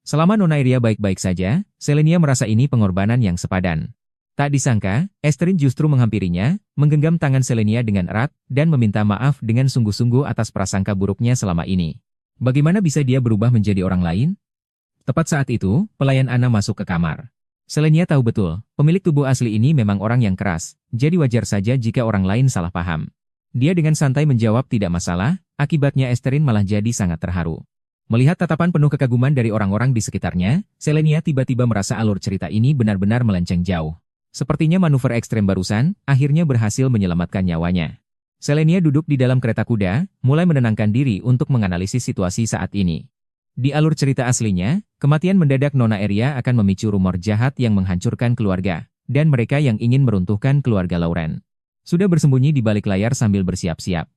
A: Selama Nona Eria baik-baik saja, Selenia merasa ini pengorbanan yang sepadan. Tak disangka, Estrin justru menghampirinya, menggenggam tangan Selenia dengan erat, dan meminta maaf dengan sungguh-sungguh atas prasangka buruknya selama ini. Bagaimana bisa dia berubah menjadi orang lain? Tepat saat itu, pelayan Anna masuk ke kamar. Selenia tahu betul, pemilik tubuh asli ini memang orang yang keras, jadi wajar saja jika orang lain salah paham. Dia dengan santai menjawab tidak masalah, akibatnya Estrin malah jadi sangat terharu. Melihat tatapan penuh kekaguman dari orang-orang di sekitarnya, Selenia tiba-tiba merasa alur cerita ini benar-benar melenceng jauh. Sepertinya manuver ekstrem barusan, akhirnya berhasil menyelamatkan nyawanya. Selenia duduk di dalam kereta kuda, mulai menenangkan diri untuk menganalisis situasi saat ini. Di alur cerita aslinya, kematian mendadak Nona Eria akan memicu rumor jahat yang menghancurkan keluarga, dan mereka yang ingin meruntuhkan keluarga Lauren. Sudah bersembunyi di balik layar sambil bersiap-siap.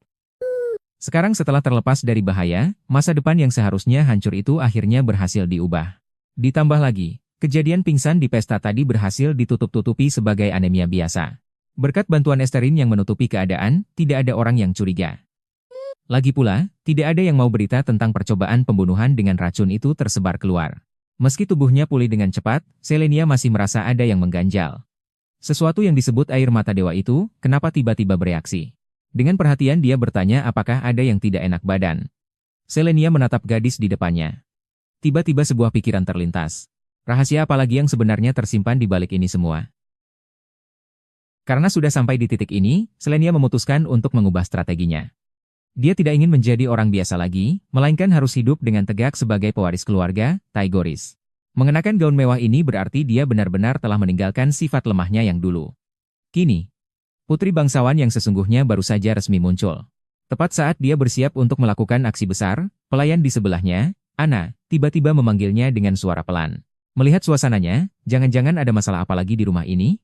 A: Sekarang setelah terlepas dari bahaya, masa depan yang seharusnya hancur itu akhirnya berhasil diubah. Ditambah lagi, kejadian pingsan di pesta tadi berhasil ditutup-tutupi sebagai anemia biasa. Berkat bantuan Estrin yang menutupi keadaan, tidak ada orang yang curiga. Lagi pula, tidak ada yang mau berita tentang percobaan pembunuhan dengan racun itu tersebar keluar. Meski tubuhnya pulih dengan cepat, Selenia masih merasa ada yang mengganjal. Sesuatu yang disebut air mata dewa itu, kenapa tiba-tiba bereaksi? Dengan perhatian dia bertanya apakah ada yang tidak enak badan. Selenia menatap gadis di depannya. Tiba-tiba sebuah pikiran terlintas. Rahasia apalagi yang sebenarnya tersimpan di balik ini semua? Karena sudah sampai di titik ini, Selenia memutuskan untuk mengubah strateginya. Dia tidak ingin menjadi orang biasa lagi, melainkan harus hidup dengan tegak sebagai pewaris keluarga, Taigoris. Mengenakan gaun mewah ini berarti dia benar-benar telah meninggalkan sifat lemahnya yang dulu. Kini, putri bangsawan yang sesungguhnya baru saja resmi muncul. Tepat saat dia bersiap untuk melakukan aksi besar, pelayan di sebelahnya, Anna, tiba-tiba memanggilnya dengan suara pelan. Melihat suasananya, jangan-jangan ada masalah apa lagi di rumah ini?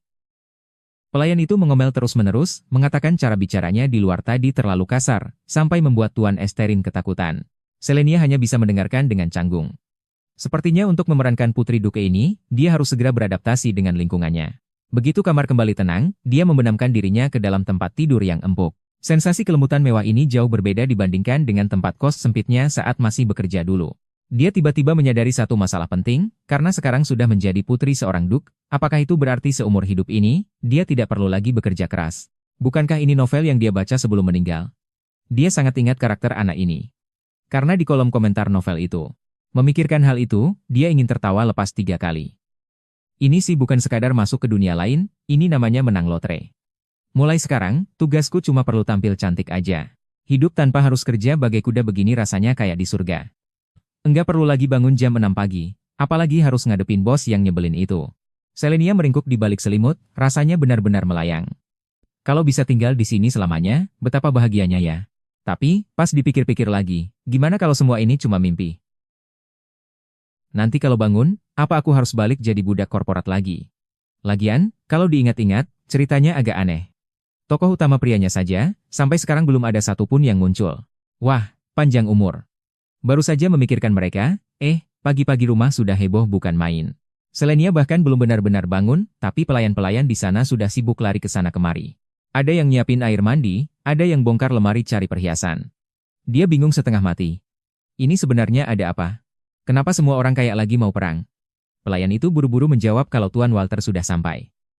A: Pelayan itu mengomel terus-menerus, mengatakan cara bicaranya di luar tadi terlalu kasar, sampai membuat Tuan Estrin ketakutan. Selenia hanya bisa mendengarkan dengan canggung. Sepertinya untuk memerankan Putri Duke ini, dia harus segera beradaptasi dengan lingkungannya. Begitu kamar kembali tenang, dia membenamkan dirinya ke dalam tempat tidur yang empuk. Sensasi kelembutan mewah ini jauh berbeda dibandingkan dengan tempat kos sempitnya saat masih bekerja dulu. Dia tiba-tiba menyadari satu masalah penting, karena sekarang sudah menjadi putri seorang Duke, apakah itu berarti seumur hidup ini, dia tidak perlu lagi bekerja keras? Bukankah ini novel yang dia baca sebelum meninggal? Dia sangat ingat karakter anak ini. Karena di kolom komentar novel itu, memikirkan hal itu, dia ingin tertawa lepas 3 kali. Ini sih bukan sekadar masuk ke dunia lain, ini namanya menang lotre. Mulai sekarang, tugasku cuma perlu tampil cantik aja. Hidup tanpa harus kerja bagai kuda begini rasanya kayak di surga. Enggak perlu lagi bangun jam 6 pagi, apalagi harus ngadepin bos yang nyebelin itu. Selenia meringkuk di balik selimut, rasanya benar-benar melayang. Kalau bisa tinggal di sini selamanya, betapa bahagianya ya. Tapi, pas dipikir-pikir lagi, gimana kalau semua ini cuma mimpi? Nanti kalau bangun, apa aku harus balik jadi budak korporat lagi? Lagian, kalau diingat-ingat, ceritanya agak aneh. Tokoh utama prianya saja, sampai sekarang belum ada satupun yang muncul. Wah, panjang umur. Baru saja memikirkan mereka, pagi-pagi rumah sudah heboh bukan main. Selenia bahkan belum benar-benar bangun, tapi pelayan-pelayan di sana sudah sibuk lari ke sana kemari. Ada yang nyiapin air mandi, ada yang bongkar lemari cari perhiasan. Dia bingung setengah mati. Ini sebenarnya ada apa? Kenapa semua orang kayak lagi mau perang? Pelayan itu buru-buru menjawab kalau Tuan Walter sudah sampai.